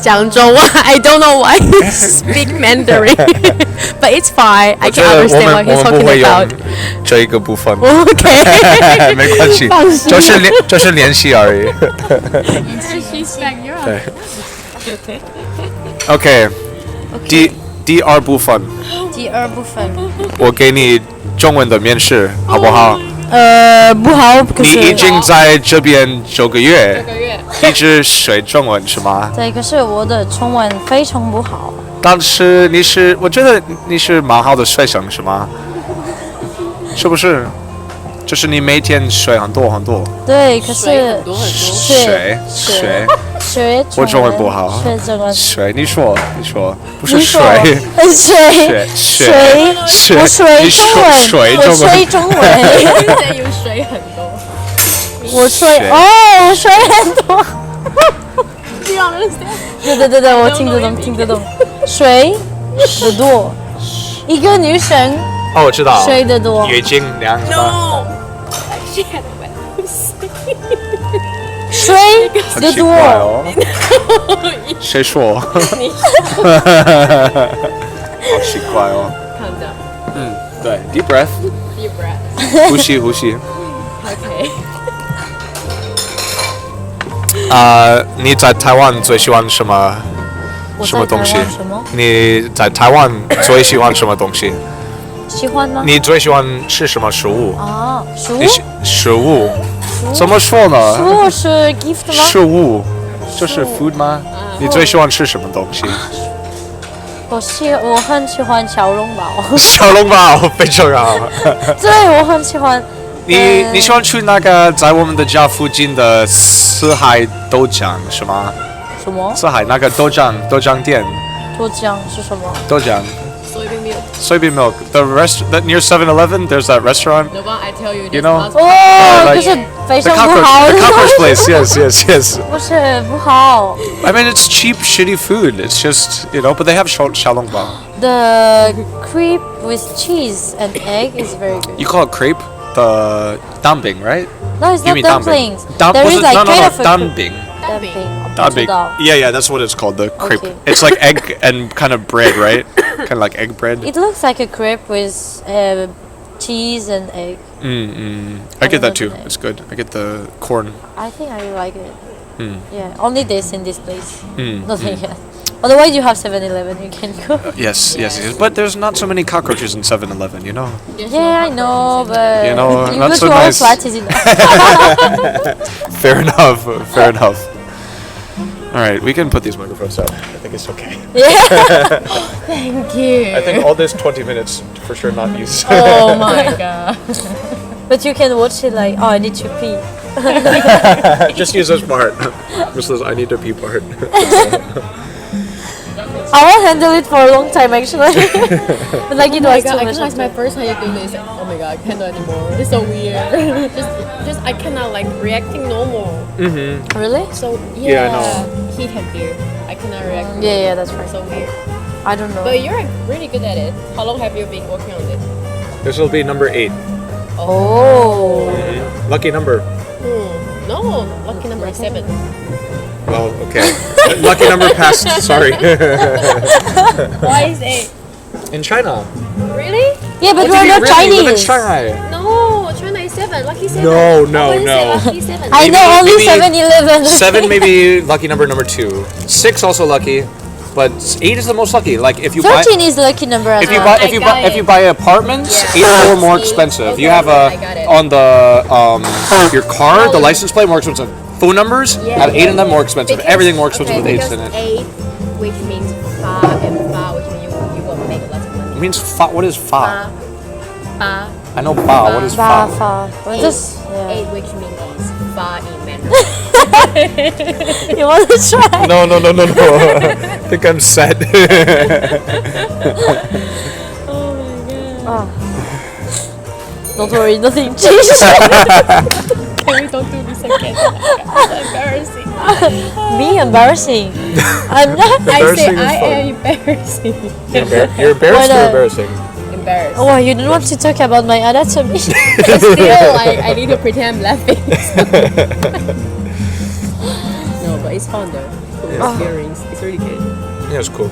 讲中文 I don't know why he speak Mandarin, but it's fine. I 我觉 can 得 understand what 我 he's 们不 talking 会用 about. 这一个部分。 OK，没关系，放心就是练习而已。对。OK，第二部分。第二部分。我给你中文的面试，好不好？不好，可你已是经在这边9个月， 9个月。一直学中文是吗？对，可是我的中文非常不好。但是我觉得你是蛮好的学生是吗？是不是？就是你每天学很多很多。对，可是水很多学学我中文不好。学中文。水，你说，不是你水说。水，我水中文，我水中文，有水很多。我水很多。Do you understand? 对，我听得懂。水的多，一个女生哦，我知道。水的多。月经量是吧？ No. She had a wet pussy. 水很奇的多。怪哦。谁说？好奇怪哦。 Calm down. 嗯，对 ，deep breath， Deep breath. 呼吸。 Okay. 你在台湾最喜欢什么东西？什么？你在台湾最喜欢什么东西？喜欢吗？你最喜欢吃什么食物？啊，食物？食物怎么说呢？食物是 gift 吗？食物就是 food 吗？你最喜欢吃什么东西？我很喜欢小笼包。小笼包非常好。对，我很喜欢。你喜欢去那个在我们的家附近的四海豆浆是吗？什么？四海那个豆浆店。豆浆是什么？豆浆。Soybean milk. Soybean milk. That near 7-Eleven, there's that restaurant. No, but I tell you, You there's know? lots of- 哦，可是非 The 常不好。 cockroach place. Yes. 不是不好。I mean, it's cheap, shitty food. It's just, but they have xiaolongbao. The crepe with cheese and egg is very good. You call it crepe? The dumpling, right? No, it's You not mean dumplings. Dump- There was is it- like no, kind of a dumpling. dumpling. Dumpling. 不知道 Yeah, that's what it's called. The crepe. Okay. It's like egg and kind of bread, right? Kind of like egg bread. It looks like a crepe with cheese and egg. I get that too. know the name. It's good. I get the corn. I think I like it. Hmm. Yeah, only this in this place. Nothing else. Otherwise, you have 7-Eleven. You can go. Yes. But there's not so many cockroaches in 7-Eleven, you know? Yeah, I know, but You know, you not go so to our nice. flat is enough. Fair enough. All right, we can put these microphones down. I think it's okay. Thank you. I think all this 20 minutes for sure not used. Oh my god. But you can watch it like, oh, I need to pee. Just use this part. Just this I need to pee part. I won't handle it for a long time actually. But like it Oh my was god, too I much. feel like it's my first time doing this. Oh my god, I can't do it anymore. It's so weird. just I cannot like reacting normal. Really? So Yeah, I know. He can do. I cannot react. Yeah, that's right. So weird. I don't know. But you're really good at it. How long have you been working on it? This will be number 8. Oh. Lucky number. No, lucky number 7. Oh, okay. Lucky number passed. Sorry. Why is 8? In China. Really? Yeah, but Oh, we're did you not really live in Chinese. Shanghai? No, China is 7. Lucky 7. No, no, I wouldn't say no. Lucky 7. I know only maybe 7-Eleven. 7 maybe lucky number 2. 6 also lucky, but 8 is the most lucky. Like if you buy 13 is lucky number as if you well. buy got if you buy apartments, Yeah. 8 are more See? expensive. Okay, You have I got it. on the your car, the license plate more expensive. Phone numbers have 8 of them more expensive. Because- Everything more expensive with 8s in because it. 8, which means far and far, which means you will make lots of money. It means fa. What is fa? Far. I know ba. What is Far, fa? far. Well, just, yeah. 8, which means far in Mandarin. You want to try? No. I think I'm set. Don't worry, nothing changed. Can we don't do this again? It's embarrassing. Me embarrassing. I'm not. I say Embarrassing is I fun. am embarrassing. You're embarrassed Why or not? embarrassing? Embarrassed. Oh, you don't want to talk about my anatomy. But still, I need to pretend I'm laughing. No, but it's fun though. Cool experience. It's really good. Yeah, it's cool.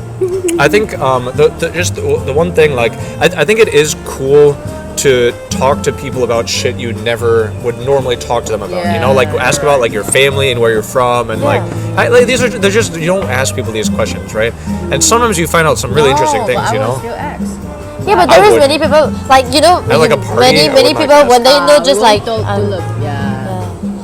I think the one thing, like, I think it is cool to talk to people about shit you never would normally talk to them about. You know, like ask about like your family and where you're from, and like they're just you don't ask people these questions, right? And sometimes you find out some really interesting things. But You I know. will still ask. Yeah, but I there is would. many people like At, like, a party, I many would people like when they know we just only like don't do look,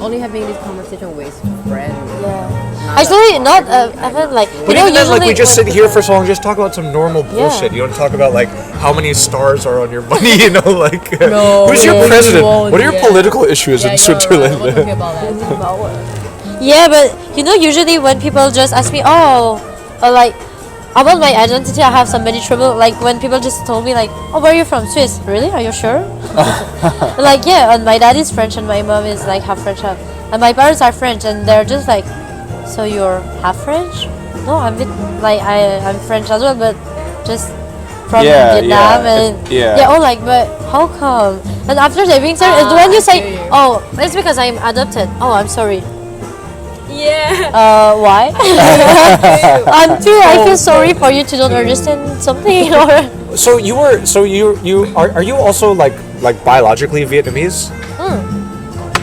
only having this conversation with friends. yeah. Actually, not even like But even then, like, we usually just sit when- here for so long, just talk about some normal bullshit. You don't talk about, like, how many stars are on your money, you know, like, who's your yeah. president? Won't, What are your yeah. political issues in Yeah, you're right. Switzerland? I want to hear about that. Yeah, but usually when people just ask me, like about my identity, I have some many trouble. Like when people just told me like, oh, where are you from? Swiss? Really? Are you sure? Like yeah, and my dad is French and my mom is like half French, and my parents are French, and they're just like, so you're half French? No, I'm French as well, but just from Yeah, Vietnam yeah, and yeah. oh like but how come? And after they being sorry, when you say oh it's because I'm adopted. Oh I'm sorry. Yeah. Why? Until I feel sorry for you to don't understand something or. So you are you also like biologically Vietnamese?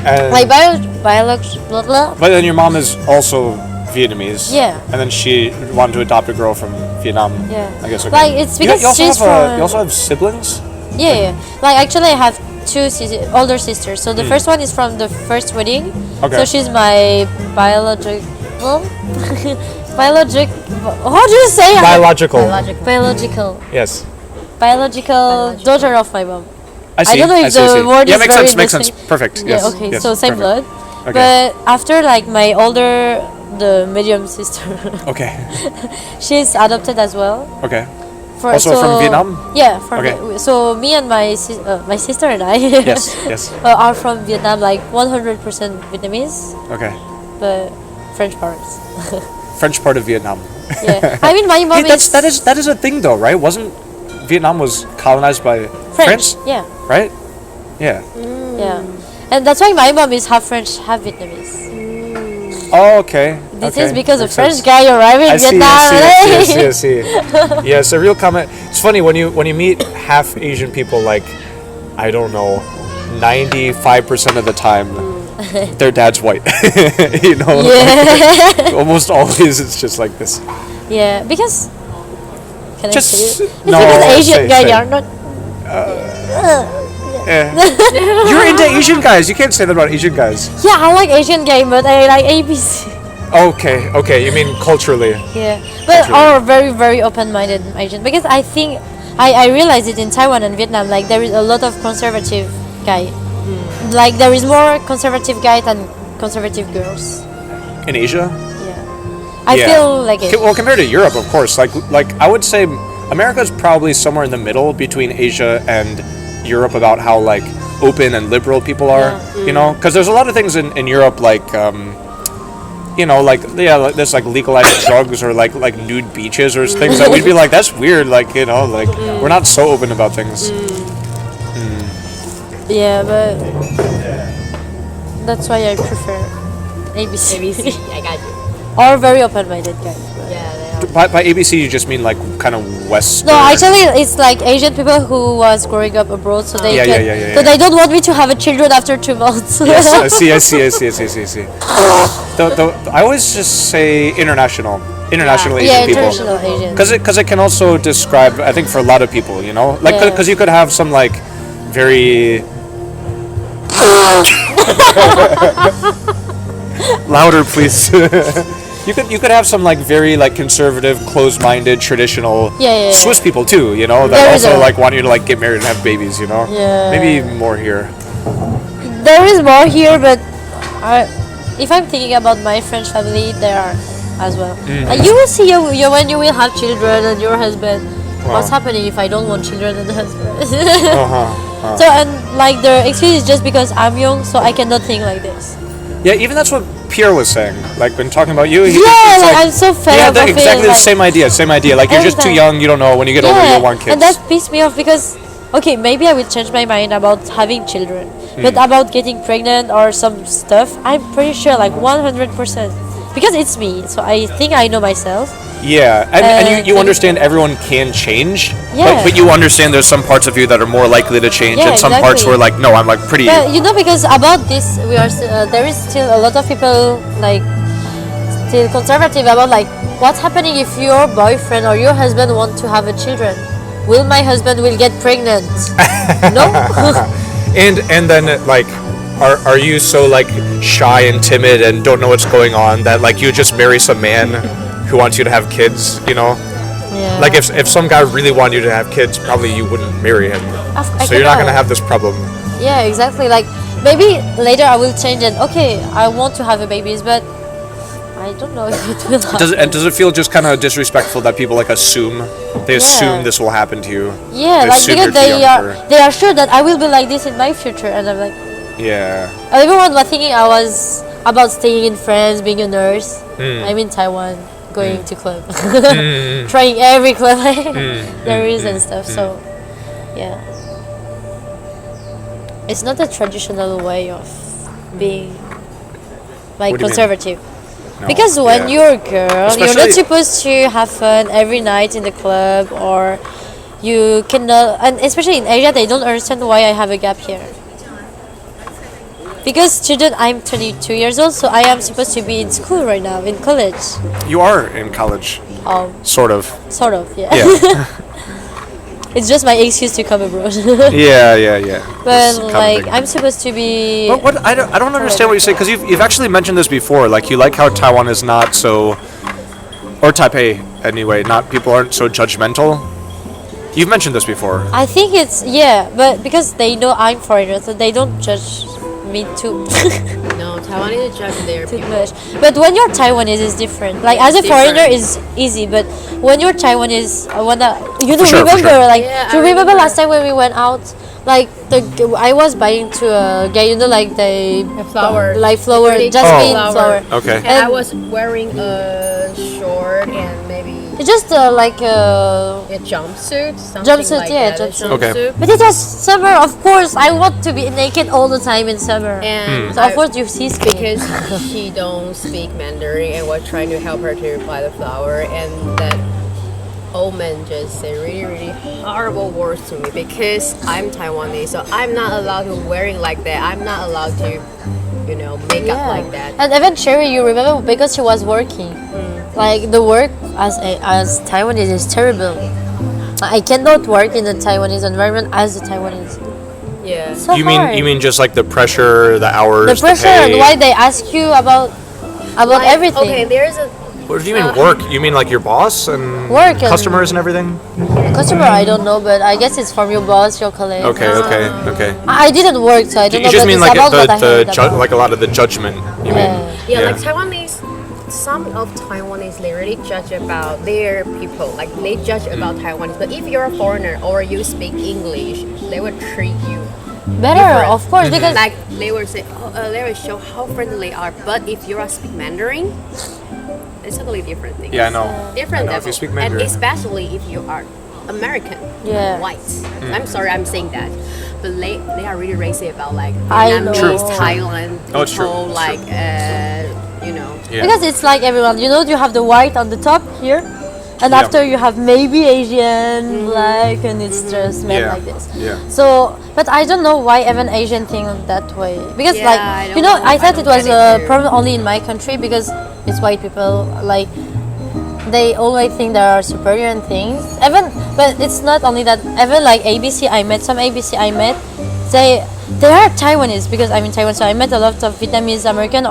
And Like biological. but then your mom is also Vietnamese. Yeah. And then she wanted to adopt a girl from Vietnam. Yeah. I guess. Okay. Like it's because you also she's have from. you also have siblings. Yeah. Like actually, I have two older sisters. So the first one is from the first wedding. Okay. So she's my biological. How do you say? Biological. Biological. Yes. Biological daughter of my mom. I see. I don't know if see, I the see. word yeah, is makes very sense. Makes sense. distinct. Perfect. Yeah, Yes. okay, yes, so same perfect. blood. Okay. But after like my older, the medium sister, Okay. she's adopted as well. Okay. For, Also from Vietnam? Yeah, from Okay. so me and my sister and I Yes. Yes. are from Vietnam, like 100% Vietnamese, Okay. but French parents. French part of Vietnam. Yeah, I mean my mom Hey, is that is a thing though, right? Wasn't Vietnam was colonized by French. Yeah, right? Yeah. yeah, and that's why my mom is half French, half Vietnamese. Oh, okay. This okay. is because a Makes French sense. guy arrived in I see, Vietnam. I see, I see, I see. Yes, a real comment. It's funny when you meet half Asian people, like I don't know, 95% of the time, their dad's white. You know, Yeah. almost always it's just like this. Yeah, because can Just- I say it? It's no, because Asian say- guys say. are not. You're into Asian guys. You can't say that about Asian guys. Yeah, I like Asian guy, but I like ABC. Okay, okay. You mean culturally? Yeah, but Culturally. are very very open-minded Asian because I think I realize it in Taiwan and Vietnam. Like there is a lot of conservative guy. Like there is more conservative guy than conservative girls. In Asia? Yeah, I Yeah. feel like it. Well, compared to Europe, of course. Like I would say America is probably somewhere in the middle between Asia and Europe about how like open and liberal people are. Yeah. You know, because there's a lot of things in Europe like. You know, like like, there's like legalized drugs or like nude beaches or things that we'd be like, that's weird. Like you know, like we're not so open about things. Yeah, but that's why I prefer ABC. ABC. I got you. Or very open-minded guys. Yeah, they are. By ABC, you just mean like kind of West. No, actually, it's like Asian people who was growing up abroad, so they Yeah, can, yeah. so they don't want me to have a children after 2 months. Yes, I see. I always just say international Asian Yeah, people. international Asian. Because it can also describe, I think, for a lot of people, you know, like Yeah. because you could have some like very louder, please. You could have some like very like conservative, closed-minded, traditional Yeah. Swiss people too, you know, that There is also a- like want you to like get married and have babies, you know. Yeah. Maybe more here. There is more here, but if I'm thinking about my French family, there are as well. Mm. You will see when you will have children and your husband. What's happening if I don't want children and husband? So and like the excuse is just because I'm young, so I cannot think like this. Yeah, even that's what Pierre was saying. Like when talking about you, Yeah, it's like, I'm so fed yeah, up of exactly it. the same idea. Like you're just too every young. You don't know. When you get older, you'll want kids. and that pissed me off because okay, maybe I will change my mind about having children, but about getting pregnant or some stuff, I'm pretty sure like 100% because it's me. So I think I know myself. Yeah, and you and- understand everyone can change, Yeah. but you understand there's some parts of you that are more likely to change, Yeah, and some parts exactly. where like, no, I'm like pretty. But because about this, we are there is still a lot of people like still conservative about like what's happening if your boyfriend or your husband want to have a children. will my husband will get pregnant? No. And then like, are you so like shy and timid and don't know what's going on that like you just marry some man who wants you to have kids? You know, Yeah. like if some guy really wanted you to have kids, probably you wouldn't marry him. I So you're not cannot. gonna have this problem. Yeah, exactly. Like maybe later I will change and okay, I want to have a babies, but I don't know if it will happen. Does it feel just kind of disrespectful that people like assume Yeah. this will happen to you? Yeah, They like assume because you're too young for- they are sure that I will be like this in my future, and I'm like, Yeah. everyone was thinking I was about staying in France, being a nurse. I'm in Taiwan, going to club, trying every club there is and stuff. So, yeah, it's not a traditional way of being like What do you mean? conservative. No. Because when Yeah. you're a girl, you're not Especially- supposed to have fun every night in the club, or you cannot. And especially in Asia, they don't understand why I have a gap here. Because student, I'm 22 years old, so I am supposed to be in school right now, in college. You are in college, sort of. Sort of, yeah. Yeah. It's just my excuse to come abroad. yeah. But This kind of like, thing. I'm supposed to be. But what I don't understand what you say, because you've actually mentioned this before. Like you like how Taiwan is not so, or Taipei anyway. Not people aren't so judgmental. You've mentioned this before. I think it's but because they know I'm foreigner, so they don't judge me too. No, Taiwanese judge their Too people. much. But when you're Taiwanese, it's different. Like as a Different. foreigner, is easy. But when you're Taiwanese, I wanna you For sure, for remember sure. like Yeah, do you I remember remember. last time when we went out? Like I was buying to a guy, like the flower. like flower, Pretty jasmine flower. flower. Okay. And I And- was wearing a short and maybe It's just like a jumpsuit, something Jumpsuit, like yeah, that. a jumpsuit. Okay. jumpsuit. But it was summer, of course. I want to be naked all the time in summer. And So of course you see skin. because she don't speak Mandarin and was trying to help her to buy the flower, and that old man just say really horrible words to me because I'm Taiwanese, so I'm not allowed to wearing like that. I'm not allowed to, make up like that. And even Sherry, you remember because she was working. Like the work as Taiwanese is terrible. I cannot work in the Taiwanese environment as a Taiwanese. Yeah. So You hard. mean just like the pressure, the hours, the pressure pay? and why they ask you about Like, everything. Okay, there's a What do you mean work? You mean like your boss and Work and- customers and everything? Customer, I don't know, but I guess it's from your boss, your colleague. Okay. I didn't work, so I don't You know. just but mean it's like about what I heard about. like a lot of the judgment. You mean? Yeah. like Taiwanese. Some of Taiwanese they really judge about their people, like they judge about Taiwanese. But if you're a foreigner or you speak English, they will treat you Better, different. of course, because like they will say, they will show how friendly they are. But if you are speak Mandarin, it's totally different thing. Yeah, I know. Different I know, if level. you speak And Mandarin. especially if you are American, Yeah. white. I'm sorry, I'm saying that, but they are really racist about like I know. Vietnamese, True. Thailand Oh, it's true. people, It's like Yeah. because it's like everyone, you have the white on the top here, and Yeah. after you have maybe Asian, black, and it's just made Yeah. like this. Yeah. So, but I don't know why even Asian think that way. Because Yeah, like, I you don't know, know. I thought I it don't was get a it too. problem only in my country because it's white people. Like, they always think they are superior and things. Even, but it's not only that. Even like ABC, I met some ABC I met. They are Taiwanese because I'm in Taiwan, so I met a lot of Vietnamese American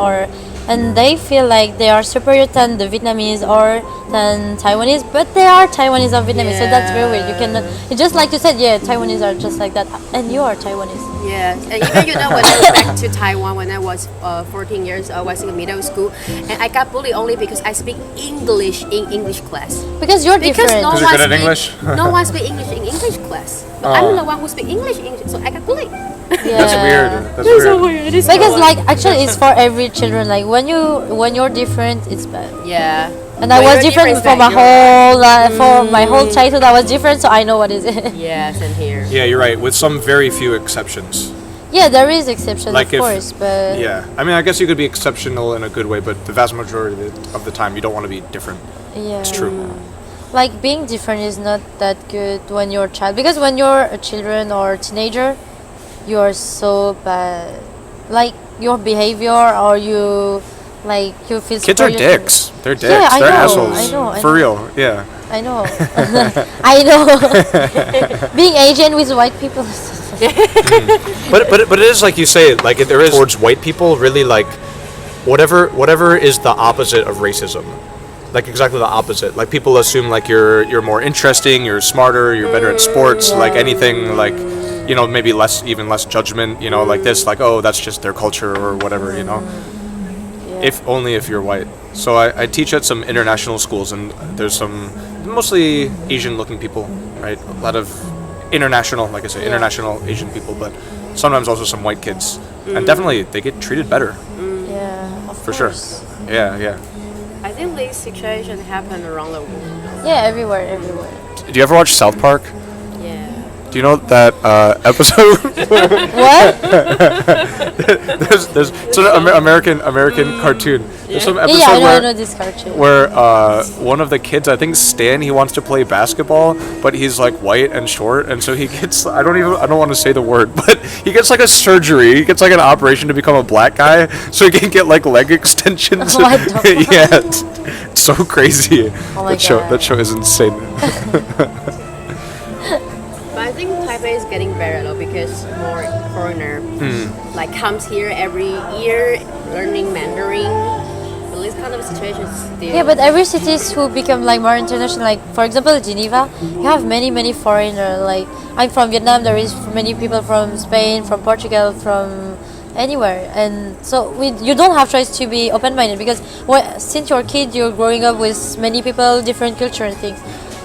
and they feel like they are superior than the Vietnamese or than Taiwanese, but they are Taiwanese or Vietnamese, so that's very weird. You cannot. It's just like you said, yeah, Taiwanese are just like that, and you are Taiwanese. Yes, and even when I went back to Taiwan when I was 14 years, I was in middle school, and I got bullied only because I speak English in English class. Because you're Because different. no Because you're one good at speak, English? no one speak English in English class. But I'm the one who speak English, so I got bullied. Yeah. That's weird. That's It's weird. so weird. It's Because so like actually it's for every children. Like when you're different, it's bad. yeah. And I When was you're different for then my you're- for my whole childhood. I was different, so I know what is it. Yes, and here. Yeah, you're right. With some very few exceptions. Yeah, there is exceptions, Like of if- course, but Yeah. I mean, I guess you could be exceptional in a good way, but the vast majority of the time, you don't want to be different. yeah, It's true. like being different is not that good when you're a child, because when you're a children or a teenager, you are so bad. Like your behavior or you Like you feel. Kids are superior to- dicks. They're dicks. Yeah, I They're know, assholes. I know, I For know. real. Yeah. I know. I know. Being Asian with white people. But it is like you say, like there is towards white people really like whatever is the opposite of racism. Like exactly the opposite. Like people assume like you're more interesting, you're smarter, you're better at sports, like anything like maybe even less judgment, like this, like oh that's just their culture or whatever, If only if you're white. So I teach at some international schools and there's some mostly Asian looking people, right? A lot of international, like I say, international Asian people, but sometimes also some white kids. And definitely they get treated better. Yeah, of For sure. course. Yeah. I think this situation happened around the world. Yeah, everywhere. Do you ever watch South Park? Yeah. Do you know that episode? What? It's an American cartoon. There's some episode I know this cartoon. where one of the kids, I think Stan, he wants to play basketball, but he's like white and short, and so he gets I don't want to say the word, but he gets like a surgery. He gets like an operation to become a black guy, so he can get like leg extensions. What the fuck? Yeah, it's so crazy. Oh my That show is insane. But I think Taipei is getting better though because more foreigner like comes here every year learning Mandarin. But this kind of situation is still. Yeah, but every cities who become like more international, like for example Geneva, you have many foreigner. Like I'm from Vietnam, there is many people from Spain, from Portugal, from anywhere, and so you don't have choice to be open-minded because since you're a kid, you're growing up with many people, different culture and things.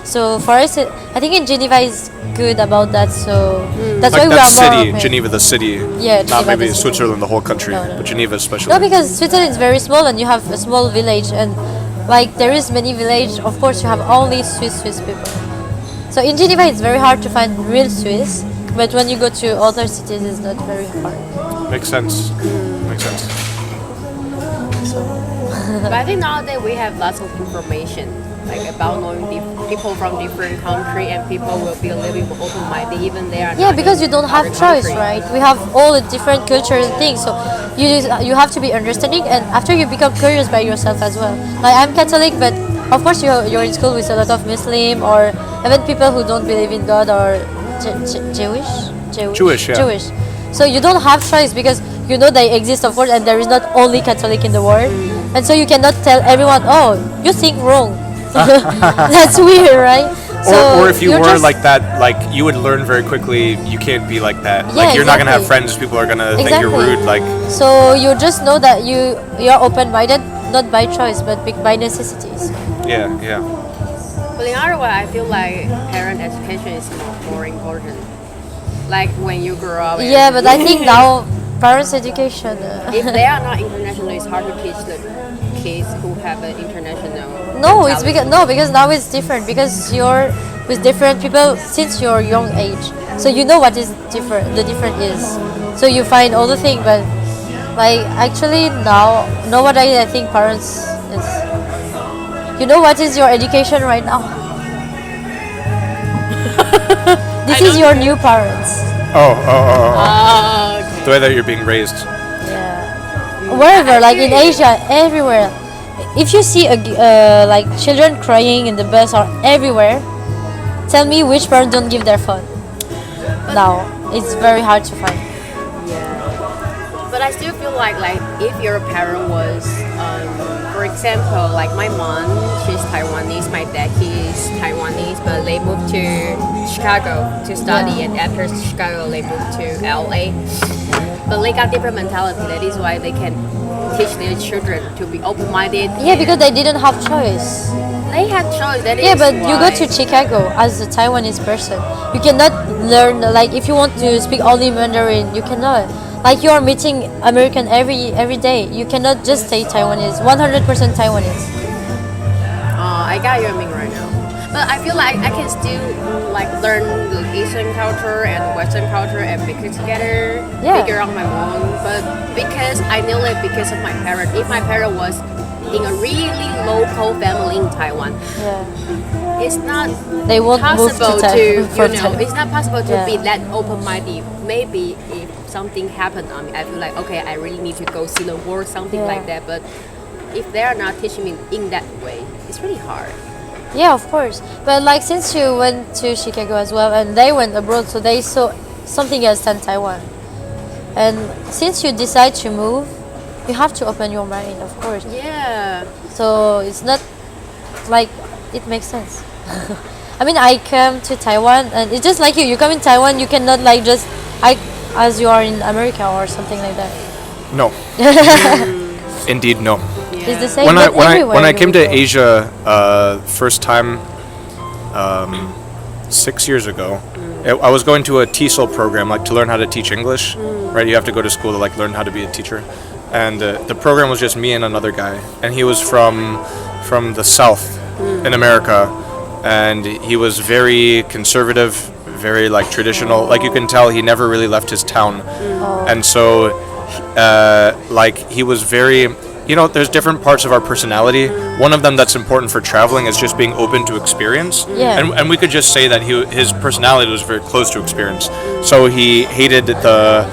So for us, I think in Geneva is good about that. So that's Like why we that are more city, open. Geneva, the city. Yeah, Not Geneva, maybe the city. Switzerland, the whole country, No. but Geneva especially. No, because Switzerland is very small and you have a small village and like there is many village. Of course, you have only Swiss people. So in Geneva, it's very hard to find real Swiss. But when you go to other cities, it's not very hard. Makes sense. Makes sense. But I think nowadays we have lots of information, like about knowing people from different country, and people will be a little bit more open-minded, even they are. Yeah, not because in you don't have other choice, country. right? We have all the different cultures and things, so you have to be understanding, and after you become curious by yourself as well. Like I'm Catholic, but of course you're in school with a lot of Muslim or even people who don't believe in God or Jewish, yeah. Jewish. So you don't have choice because you know they exist, of course, and there is not only Catholic in the world, and so you cannot tell everyone, oh, you think wrong. That's weird, right? Or if you you're were just- like that, like you would learn very quickly. You can't be like that. Yeah, Like you're not gonna have exactly. friends. People are gonna think you're Exactly. rude. Like So you just know that you're open-minded, not by choice, but by necessities. yeah. But in other way, I feel like parent education is more important. Like when you grow up. and- Yeah, but I think now parents' education. if they are not international, it's hard to teach the kids who have an international. No, it's mentality. because now it's different because you're with different people since your young age. So you know what is different. The different is. So you find all the thing, but like actually now nowadays I think parents is. You know what is your education right now? This is your new parents. Oh. Okay. The way that you're being raised. Yeah. Wherever, like in Asia, everywhere. If you see like children crying in the bus or everywhere, tell me which parent don't give their phone. Now it's very hard to find. But I still feel like if your parent was, for example, like my mom, she's Taiwanese, my dad, he's Taiwanese, but they moved to Chicago to study, and after Chicago, they moved to LA. But they got different mentality. That is why they can teach their children to be open-minded. Yeah, because they didn't have choice. they had choice. That Yeah, is but you go why- to Chicago as a Taiwanese person. You cannot learn, like if you want to speak only Mandarin, you cannot. Like you are meeting American every day. You cannot just say Taiwanese, 100% Taiwanese. I got your meaning right now. But I feel like I can still like learn the Asian culture and Western culture and mix it together, Yeah. figure out my own. But because I know it because of my parent. If my parent was in a really local family in Taiwan, Yeah. it's not They won't move to possible to, Taiwan. you know, it's not possible to Yeah. be that open-minded. Maybe if something happened on me, I feel like, okay, I really need to go see the world, something Yeah. like that. But if they are not teaching me in that way, it's really hard. Yeah, of course. But like since you went to Chicago as well, and they went abroad, so they saw something else than Taiwan. And since you decide to move, you have to open your mind, of course. Yeah. So it's not like it makes sense. I mean, I come to Taiwan, and it's just like you. You come in Taiwan, you cannot like just act as you are in America or something like that. No. Indeed, no. It's the same. When I but when I everywhere when I you came to go. Asia first time 6 years ago, I was going to a TESOL program, like to learn how to teach English. Right, you have to go to school to like learn how to be a teacher, and the program was just me and another guy, and he was from the South in America, and he was very conservative, very like traditional. Like you can tell, he never really left his town, and so like he was very. You know, there's different parts of our personality. One of them that's important for traveling is just being open to experience. Yeah. And we could just say that his personality was very close to experience. So he hated the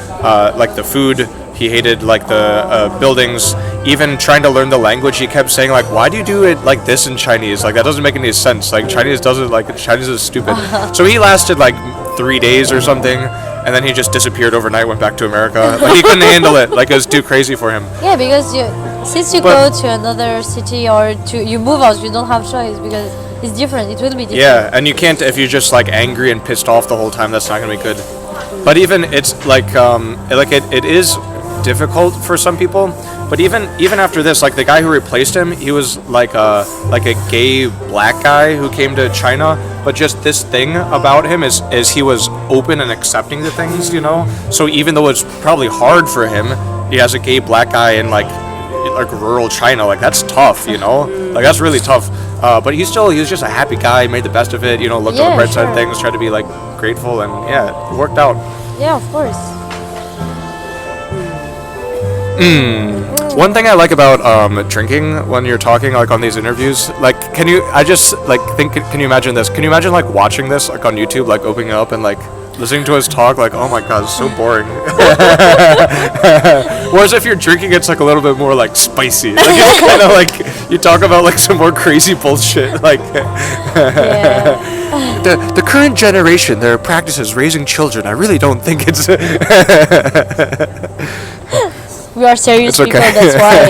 like the food. He hated like the buildings. Even trying to learn the language, he kept saying like, "Why do you do it like this in Chinese? Like that doesn't make any sense. Like Chinese doesn't like Chinese is stupid." So he lasted like 3 days or something. And then he just disappeared overnight, went back to America. Like he couldn't handle it. Like it was too crazy for him. Yeah, because since you go to another city or you move out, you don't have choice because it's different. It will be different. Yeah, and you can't if you're just like angry and pissed off the whole time. That's not gonna be good. But even it's like it is difficult for some people. But even after this, like the guy who replaced him, he was like a gay black guy who came to China. But just this thing about him is he was open and accepting to things, you know. So even though it's probably hard for him, he has a gay black guy in like rural China. Like that's tough, you know. Like that's really tough. But he was just a happy guy, made the best of it, you know. Looked on the bright side of things, tried to be like grateful, and yeah, it worked out. Yeah, of course. One thing I like about drinking when you're talking like on these interviews, like can you imagine this? Can you imagine like watching this like on YouTube, like opening it up and like listening to us talk, like oh my god, it's so boring. Whereas if you're drinking, it's like a little bit more like spicy. Like it's kind of like you talk about like some more crazy bullshit. Like the current generation, their practices raising children. I really don't think it's. We are serious It's okay. people, that's why.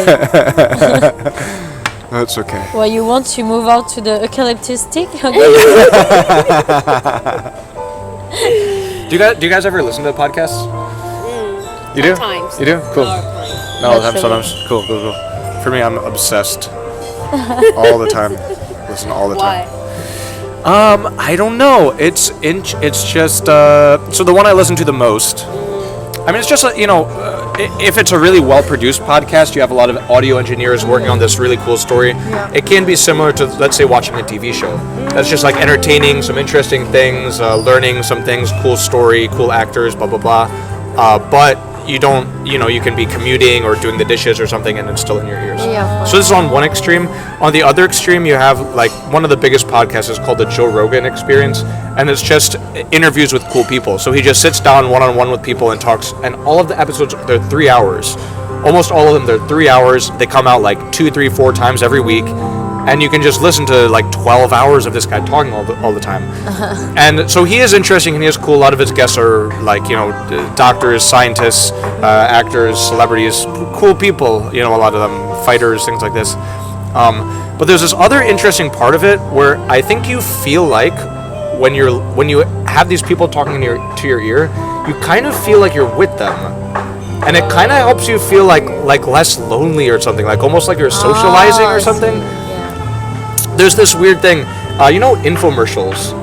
That's okay. Well, you want to move out to the eucalyptus stick? Okay. Do you guys ever listen to podcasts? You do? Sometimes. You do? Cool. No, Naturally. sometimes. Cool. For me, I'm obsessed. All the time. Listen all the time. Why? I don't know. It's just so the one I listen to the most. I mean, it's just you know, if it's a really well-produced podcast, you have a lot of audio engineers working on this really cool story. Yeah. It can be similar to, let's say, watching a TV show. That's just like entertaining, some interesting things, learning some things, cool story, cool actors, blah blah blah. But you don't, you know, you can be commuting or doing the dishes or something, and it's still in your ears. Yeah. So this is on one extreme. On the other extreme, you have like one of the biggest podcasts is called the Joe Rogan Experience, and it's just interviews with cool people. So he just sits down one-on-one with people and talks. And all of the episodes, they're 3 hours. Almost all of them, they're 3 hours. They come out like 2, 3, 4 times every week. And you can just listen to like 12 hours of this guy talking all the time. And so he is interesting and he is cool. A lot of his guests are like, you know, doctors, scientists, actors, celebrities, cool people, you know, a lot of them, fighters, things like this. But there's this other interesting part of it where I think you feel like when you have these people talking to your ear, you kind of feel like you're with them. And it kind of helps you feel like less lonely or something, like almost like you're socializing or something. There's this weird thing, you know, infomercials.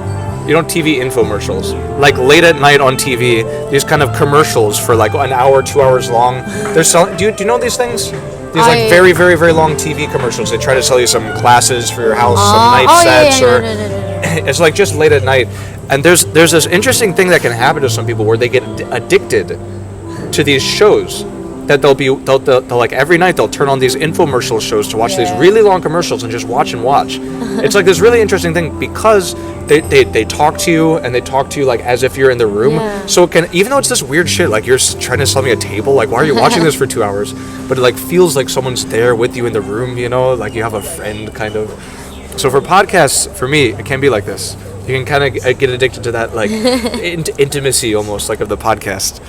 You know, TV infomercials. Like late at night on TV, these kind of commercials for like an hour, 2 hours long. They're selling. Do you know these things? These like very, very, very long TV commercials. They try to sell you some glasses for your house, some knife sets, or it's like just late at night. And there's this interesting thing that can happen to some people where they get addicted to these shows. that they'll like every night they'll turn on these infomercial shows to watch these really long commercials and just watch and watch. It's like this really interesting thing because they talk to you and they talk to you like as if you're in the room. Yeah. So it can, even though it's this weird shit, like you're trying to sell me a table, like why are you watching this for 2 hours? But it like feels like someone's there with you in the room, you know, like you have a friend kind of. So for podcasts, for me, it can be like this. You can kind of get addicted to that like intimacy almost like of the podcast.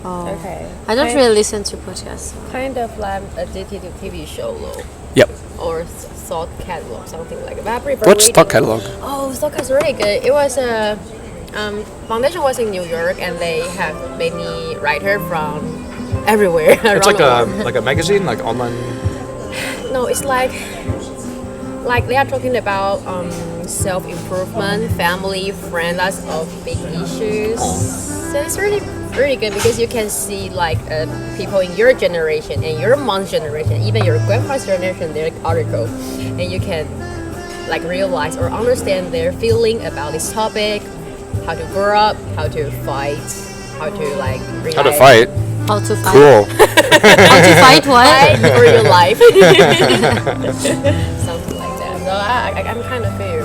Okay. I don't really listen to podcasts. Kind of like addicted to TV show though. Yep. Or thought catalog, something like that. I prefer What's reading. Thought Catalog? Oh, thought catalog is really good. It was a foundation was in New York, and they have many writers from everywhere. It's like around the world. a magazine, like online. No, it's like they are talking about self-improvement, family, friends, lots of big issues. So it's really good because you can see like people in your generation and your mom's generation, even your grandpa's generation, their article, and you can like realize or understand their feeling about this topic, how to grow up, how to fight, how to like How to fight? How to fight? Cool. How to fight what? fight for your life. Something like that. So I'm kind of fair.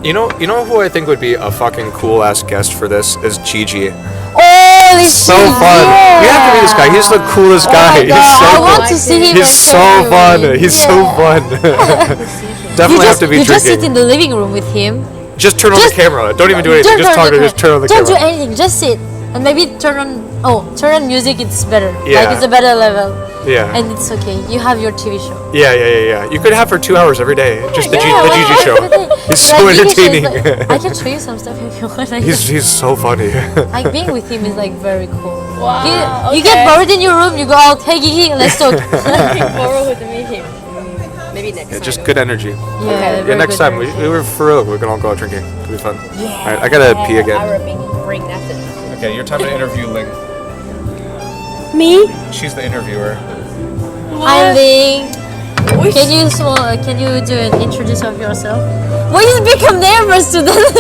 You know who I think would be a fucking cool ass guest for this is Gigi. Oh, it's So fun. You have to meet this guy. He's the coolest guy. God, He's so I cool. want to see him. He's so fun. He's so fun. Definitely have to be you just sit drinking. in the living room with him. Just turn on the camera. Don't even do anything. Just talk to him. Just turn on the Don't do camera. anything. Just sit and maybe turn on music. It's better. Yeah. Like it's a better level. Yeah. And it's okay. You have your TV show. Yeah. You could have for 2 hours every day. Just the Gigi show. He's so Like, Gigi show is entertaining. like- I can show you some stuff if you want. He's so funny. Like being with him is like very cool. Wow, You get bored in your room. You go out. Hey Gigi, let's talk. Looking forward to meet him. Maybe next time. Just good energy. Yeah, Yeah, next time we were for real. We're gonna all go out drinking. It'll be fun. All right, I gotta pee I again. will bring Nathan. Okay, your time to interview Ling. Me? She's the interviewer. Hi Ling. Can you do an introduce of yourself? Why you become nervous to that?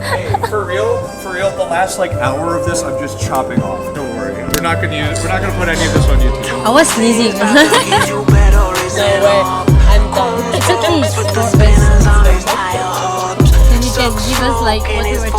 Hey, for real, the last like hour of this, I'm just chopping off. Don't worry. We're not gonna put any of this on YouTube. I was sneezing. No way. I'm done. It's okay. Then you can give us like what we were